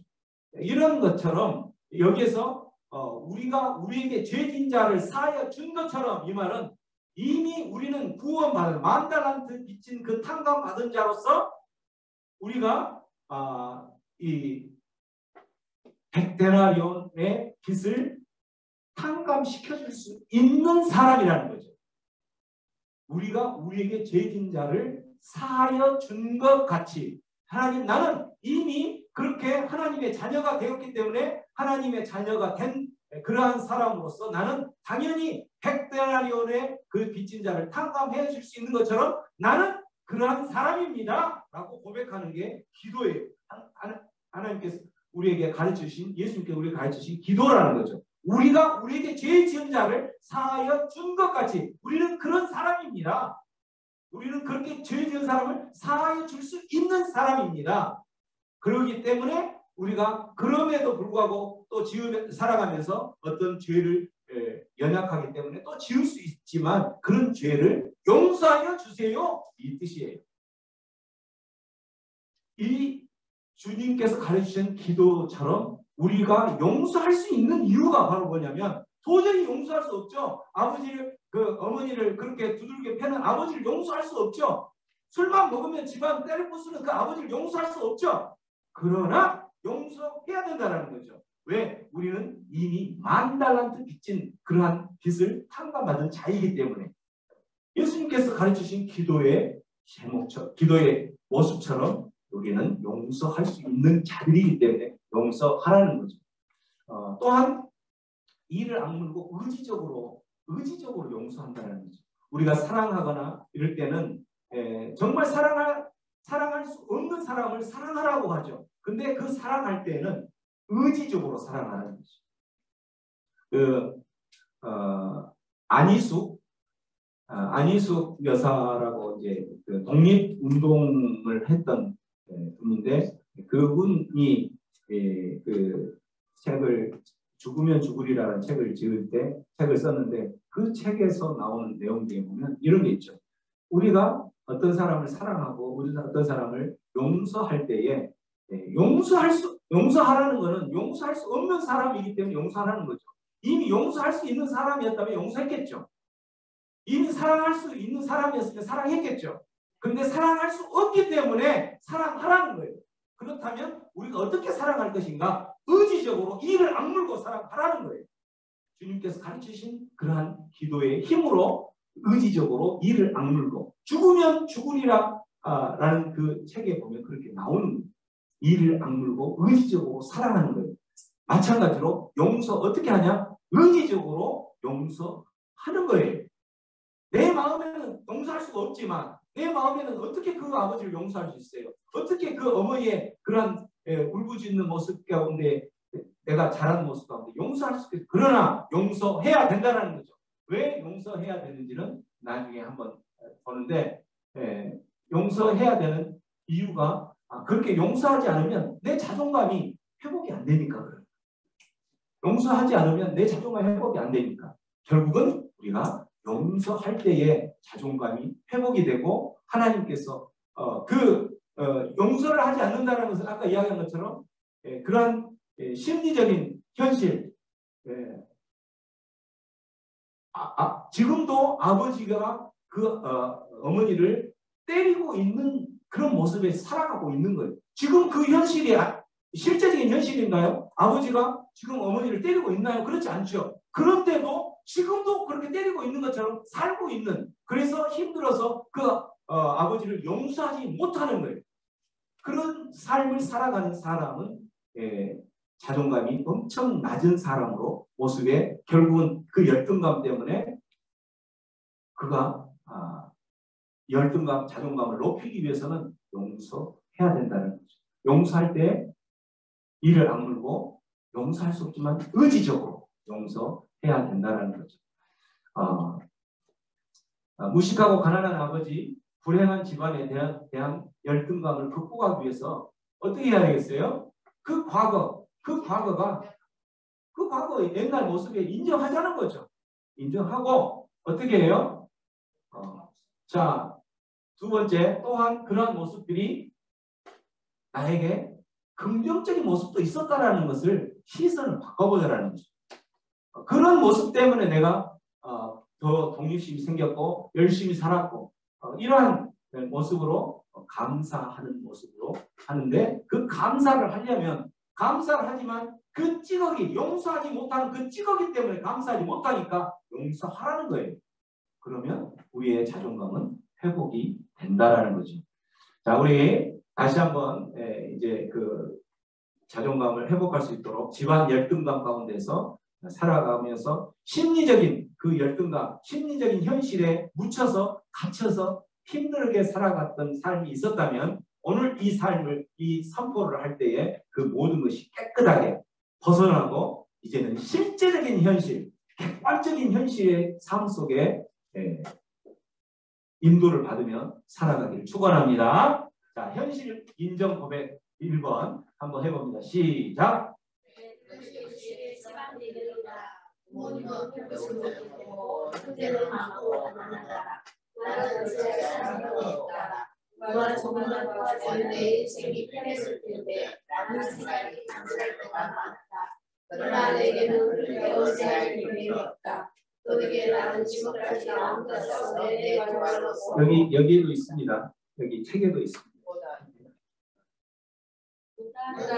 이런 것처럼 여기에서 우리가 우리에게 죄진 자를 사하여 준 것처럼 이 말은 이미 우리는 구원받은 10,000달란트 빚진 그 탕감받은 자로서 우리가 이 100데나리온의 빚을 탕감시켜 줄 수 있는 사람이라는 거죠. 우리가 우리에게 죄진 자를 사하여 준 것 같이 하나님 나는 이미 그렇게 하나님의 자녀가 되었기 때문에 하나님의 자녀가 된 그러한 사람으로서 나는 당연히 100데나리온의 그 빚진 자를 탕감해 줄 수 있는 것처럼 나는 그러한 사람입니다 라고 고백하는 게 기도예요. 하나님께서 우리에게 가르쳐주신 예수님께 우리에게 가르쳐주신 기도라는 거죠. 우리가 우리에게 죄 지은 자를 사하여 준 것 같이 우리는 그런 사람입니다. 우리는 그렇게 죄 지은 사람을 사하여 줄 수 있는 사람입니다. 그렇기 때문에 우리가 그럼에도 불구하고 또 살아가면서 어떤 죄를 연약하기 때문에 또 지을 수 있지만 그런 죄를 용서하여 주세요. 이 뜻이에요. 이 주님께서 가르치신 기도처럼 우리가 용서할 수 있는 이유가 바로 뭐냐면 도저히 용서할 수 없죠. 어머니를 그렇게 두들겨 패는 아버지를 용서할 수 없죠. 술만 먹으면 집안 때려 부수는 그 아버지를 용서할 수 없죠. 그러나 용서해야 된다는 거죠. 왜? 우리는 이미 10,000달란트 빚진 그러한 빚을 탕감받은 자이기 때문에 예수님께서 가르치신 기도의 제목처럼, 기도의 모습처럼 우리는 용서할 수 있는 자들이기 때문에 용서하라는 거죠. 또한 이를 악물고 의지적으로 용서한다는 거죠. 우리가 사랑하거나 이럴 때는 정말 사랑할 수 없는 사람을 사랑하라고 하죠. 근데 그 사랑할 때는 의지적으로 사랑하는 거죠. 안희숙 여사라고 이제 그 독립운동을 했던 분인데 그분이 그 책을 죽으면 죽으리라는 책을 지을 때 책을 썼는데 그 책에서 나오는 내용 중에 보면 이런 게 있죠. 우리가 어떤 사람을 사랑하고 우리가 어떤 사람을 용서할 때에 용서하라는 것은 용서할 수 없는 사람이기 때문에 용서하라는 거죠. 이미 용서할 수 있는 사람이었다면 용서했겠죠. 이미 사랑할 수 있는 사람이었으면 사랑했겠죠. 그런데 사랑할 수 없기 때문에 사랑하라는 거예요. 그렇다면 우리가 어떻게 사랑할 것인가? 의지적으로 이를 악물고 사랑하라는 거예요. 주님께서 가르치신 그러한 기도의 힘으로 의지적으로 이를 악물고 죽으면 죽으리라 라는 그 책에 보면 그렇게 나오는 거예요. 이를 악물고 의지적으로 사랑하는 거예요. 마찬가지로 용서 어떻게 하냐? 의지적으로 용서하는 거예요. 내 마음에는 용서할 수가 없지만 내 마음에는 어떻게 그 아버지를 용서할 수 있어요? 어떻게 그 어머니의 그런 울부짖는 모습 가운데 내가 자란 모습 가운데 용서할 수 있어요? 그러나 용서해야 된다는 거죠. 왜 용서해야 되는지는 나중에 한번 보는데 용서해야 되는 이유가 그렇게 용서하지 않으면 내 자존감이 회복이 안 되니까 그래요. 용서하지 않으면 내 자존감이 회복이 안 되니까 결국은 우리가 용서할 때에 자존감이 회복이 되고 하나님께서 용서를 하지 않는다는 것은 아까 이야기한 것처럼 그러한 심리적인 현실 지금도 아버지가 그 어머니를 때리고 있는 그런 모습에 살아가고 있는 거예요. 지금 그 현실이 실제적인 현실인가요? 아버지가 지금 어머니를 때리고 있나요? 그렇지 않죠. 그런데도 지금도 그렇게 때리고 있는 것처럼 살고 있는, 그래서 힘들어서 그 아버지를 용서하지 못하는 거예요. 그런 삶을 살아가는 사람은 자존감이 엄청 낮은 사람으로 모습에 결국은 그 열등감 때문에 그가 열등감, 자존감을 높이기 위해서는 용서해야 된다는 거죠. 용서할 때 이를 악물고 용서할 수 없지만 의지적으로 용서해야 된다는 거죠. 무식하고 가난한 아버지, 불행한 집안에 대한 열등감을 극복하기 위해서 어떻게 해야 되겠어요? 그 과거의 옛날 모습에 인정하자는 거죠. 인정하고 어떻게 해요? 자, 두 번째, 또한 그러한 모습들이 나에게 긍정적인 모습도 있었다라는 것을 시선을 바꿔보자라는 거죠. 그런 모습 때문에 내가 더 독립심이 생겼고 열심히 살았고 이러한 모습으로 감사하는 모습으로 하는데, 그 감사를 하려면 감사를 하지만 그 찌꺼기, 용서하지 못하는 그 찌꺼기 때문에 감사하지 못하니까 용서하라는 거예요. 그러면 우리의 자존감은 회복이 된다라는 거죠. 자, 우리 다시 한번 이제 그 자존감을 회복할 수 있도록 집안 열등감 가운데서 살아가면서 심리적인 그 열등감, 심리적인 현실에 묻혀서 갇혀서 힘들게 살아갔던 삶이 있었다면 오늘 이 삶을, 이 선포를 할 때에 그 모든 것이 깨끗하게 벗어나고 이제는 실제적인 현실, 객관적인 현실의 삶 속에 인도를 받으며 살아가기를 축원합니다. 자, 현실 인정 고백 1번 한번 해봅니다. 시작. 너와 정말 내 인생이 편했을 텐데 라는 생각이 잠들할 때가 많았다. 그러나 내게는 배우지 할 힘이 없다. 너에게 나는 지금까지 아무것도 내 도와로서 여기에도 있습니다. 여기 책에도 있습니다.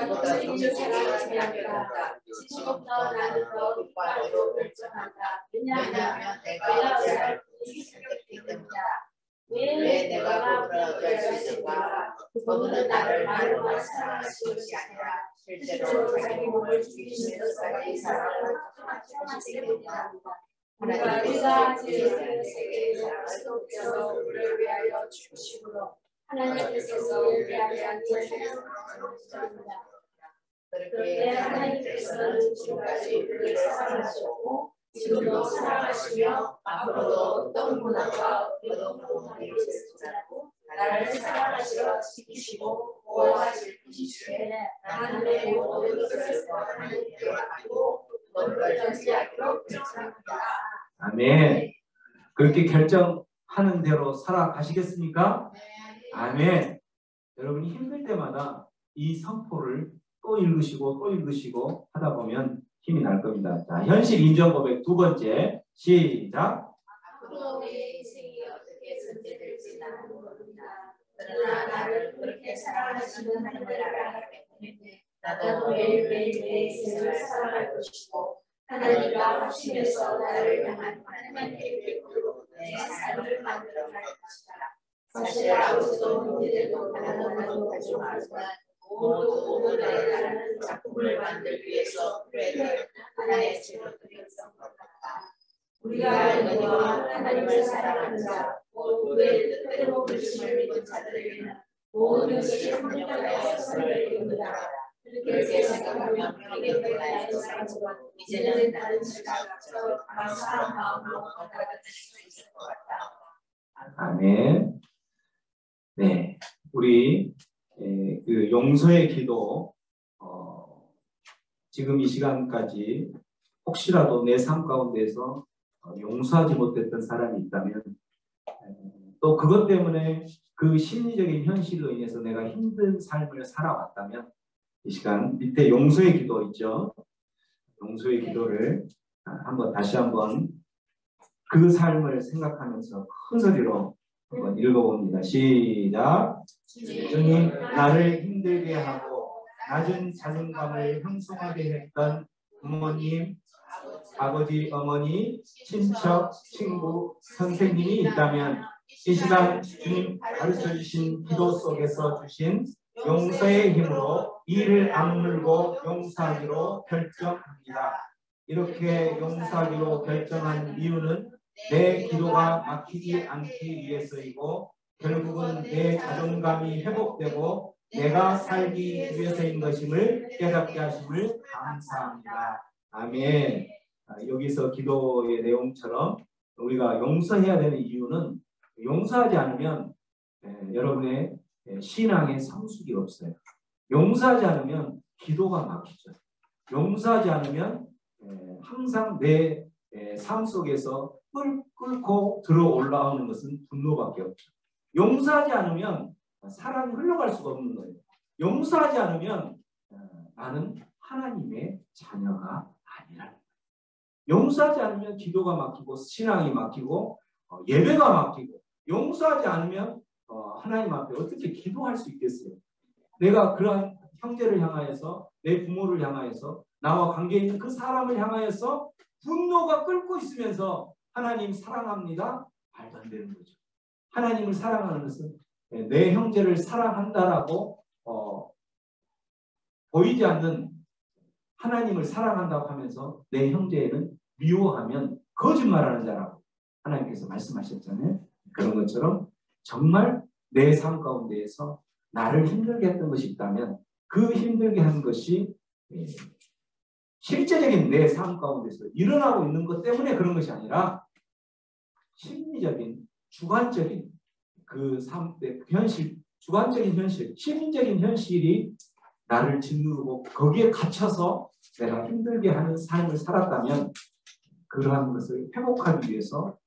보다 책임을 사랑하지 않는다. 지금부터 나는 더 높아지고 결정한다. 왜냐하면 내가 어찌할 수 있기 때문이다. 왜 내가 그분을 어찌할 수 있을까? 그분은 나를 말로만 사랑하시는 것이 아니라 실제로 자기 몸을 죽이시면서까지 사랑을 하시기 때문이다. 우리가 제 세계의 사랑을 속에서 우리를 위하여 죽으심으로 하나님께서 우리에게 사랑합니다. 그렇게 하나님께서는 지금까지 우리를 사랑하셨고 지금도 사랑하시며 앞으로도 어떤 고난과 어떤 고난이 있을지라도 나를 사랑하시어 지키시고 보호하실 분이시기에 나는 내 모든 것을 하나님께 맡기고 너를 전지하기로 결정합니다. 아멘. 그렇게 결정하는 대로 살아가시겠습니까? 아멘. 여러분이 힘들 때마다 이 선포를 또 읽으시고 또 읽으시고 하다 보면 힘이 날 겁니다. 자, 현실 인정 고백 두 번째 시작. 앞으로 내 인생이 어떻게 전개될지 나는 모릅니다. 그러나 나를 그렇게 사랑하시는 하나님을 알아가기 때문에 나도 매일매일 내 인생을 살아갈 것이고 하나님과 합심해서 나를 향한 하나님의 계획으로 내 삶을 만들어갈 것이다. 사실 아버지도 형제들도 하나도 가지 말지만 모두 오늘의 나라는 작품을 만들기 위해서 그래도 하나의 재료들이었던 것 같다. 우리가 알거니와 하나님을 사랑하는 자, 그의 뜻대로 부르심을 믿은 자들에게는 모든 것이 합력하여 선을 이룹니다. 그렇게 생각하면 그에게 나의 사랑과 이제는 다른 시각적 감사한 마음으로 받아들일 수 있을 것 같다. 아멘. 네, 우리 그 용서의 기도 지금 이 시간까지 혹시라도 내 삶 가운데서 용서하지 못했던 사람이 있다면 또 그것 때문에 그 심리적인 현실로 인해서 내가 힘든 삶을 살아왔다면 이 시간 밑에 용서의 기도 있죠. 용서의 기도를 다시 한번 그 삶을 생각하면서 큰 소리로 한번 읽어봅니다. 시작. 주님, 나를 힘들게 하고 낮은 자존감을 형성하게 했던 부모님, 아버지, 어머니, 친척, 친구, 선생님이 있다면 이 시간 주님 가르쳐 주신 기도 속에서 주신 용서의 힘으로 이를 악물고 용서하기로 결정합니다. 이렇게 용서하기로 결정한 이유는 내 기도가 막히지 않기 위해서이고 결국은 내 자존감이 회복되고 내가 살기 위해서인 것임을 깨닫게 하심을 감사합니다. 아멘. 여기서 기도의 내용처럼 우리가 용서해야 되는 이유는 용서하지 않으면 여러분의 신앙의 성숙이 없어요. 용서하지 않으면 기도가 막히죠. 용서하지 않으면 항상 내 삶 속에서 끓고 들어 올라오는 것은 분노밖에 없죠. 용서하지 않으면 사랑이 흘러갈 수가 없는 거예요. 용서하지 않으면 나는 하나님의 자녀가 아니라는 거예요. 용서하지 않으면 기도가 막히고 신앙이 막히고 예배가 막히고 용서하지 않으면 하나님 앞에 어떻게 기도할 수 있겠어요? 내가 그러한 형제를 향하여서 내 부모를 향하여서 나와 관계 있는 그 사람을 향하여서 분노가 끓고 있으면서 하나님 사랑합니다? 말도 안 되는 거죠. 하나님을 사랑하는 것은 내 형제를 사랑한다라고 보이지 않는 하나님을 사랑한다고 하면서 내 형제를 미워하면 거짓말하는 자라고 하나님께서 말씀하셨잖아요. 그런 것처럼 정말 내 삶 가운데에서 나를 힘들게 했던 것이 있다면 그 힘들게 한 것이 실제적인 내 삶 가운데서 일어나고 있는 것 때문에 그런 것이 아니라 심리적인 주관적인 그 삶의 현실, 주관적인 현실, 심리적인 현실이 나를 짓누르고 거기에 갇혀서 내가 힘들게 하는 삶을 살았다면 그러한 것을 회복하기 위해서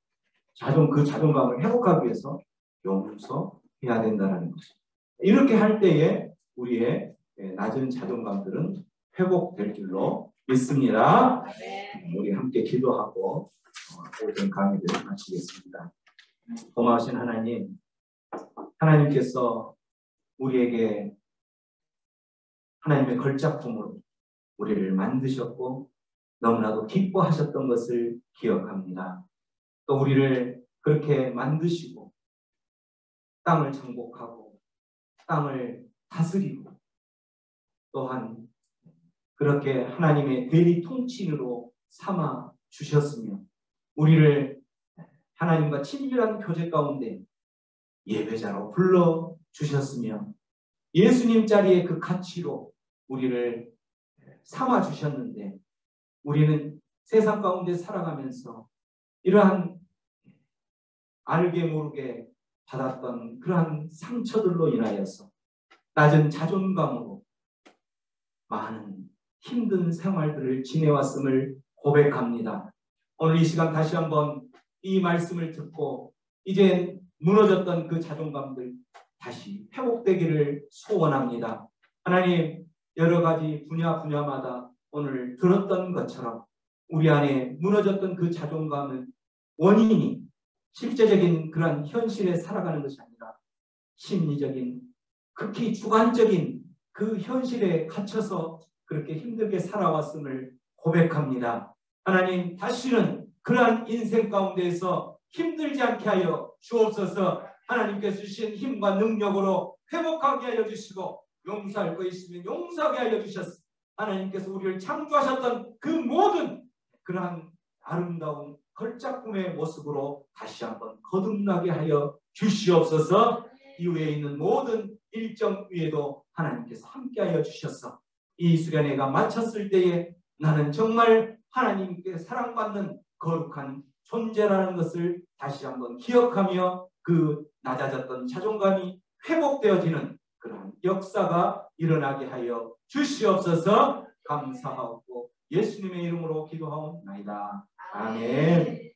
그 자존감을 회복하기 위해서 용서해야 된다는 것입니다. 이렇게 할 때에 우리의 낮은 자존감들은 회복될 줄로 믿습니다. 우리 함께 기도하고 모든 강의를 마치겠습니다. 고마우신 하나님, 하나님께서 우리에게 하나님의 걸작품으로 우리를 만드셨고 너무나도 기뻐하셨던 것을 기억합니다. 또 우리를 그렇게 만드시고 땅을 정복하고 땅을 다스리고 또한 그렇게 하나님의 대리 통치인으로 삼아 주셨으며 우리를 하나님과 친밀한 교제 가운데 예배자로 불러 주셨으며 예수님 자리의 그 가치로 우리를 삼아 주셨는데 우리는 세상 가운데 살아가면서 이러한 알게 모르게 받았던 그러한 상처들로 인하여서 낮은 자존감으로 많은 힘든 생활들을 지내왔음을 고백합니다. 오늘 이 시간 다시 한번 이 말씀을 듣고 이제 무너졌던 그 자존감들 다시 회복되기를 소원합니다. 하나님, 여러 가지 분야마다 오늘 들었던 것처럼 우리 안에 무너졌던 그 자존감은 원인이 실제적인 그런 현실에 살아가는 것이 아니라 심리적인 극히 주관적인 그 현실에 갇혀서 그렇게 힘들게 살아왔음을 고백합니다. 하나님, 다시는 그러한 인생 가운데에서 힘들지 않게 하여 주옵소서. 하나님께서 주신 힘과 능력으로 회복하게 하여 주시고 용서할 거 있으면 용서하게 하여 주셨습니다. 하나님께서 우리를 창조하셨던 그 모든 그러한 아름다운 걸작품의 모습으로 다시 한번 거듭나게 하여 주시옵소서. 이후에 있는 모든 일정 위에도 하나님께서 함께하여 주셔서 이 수련회가 마쳤을 때에 나는 정말 하나님께 사랑받는 거룩한 존재라는 것을 다시 한번 기억하며 그 낮아졌던 자존감이 회복되어지는 그런 역사가 일어나게 하여 주시옵소서. 감사하고 예수님의 이름으로 기도하옵나이다. 아멘.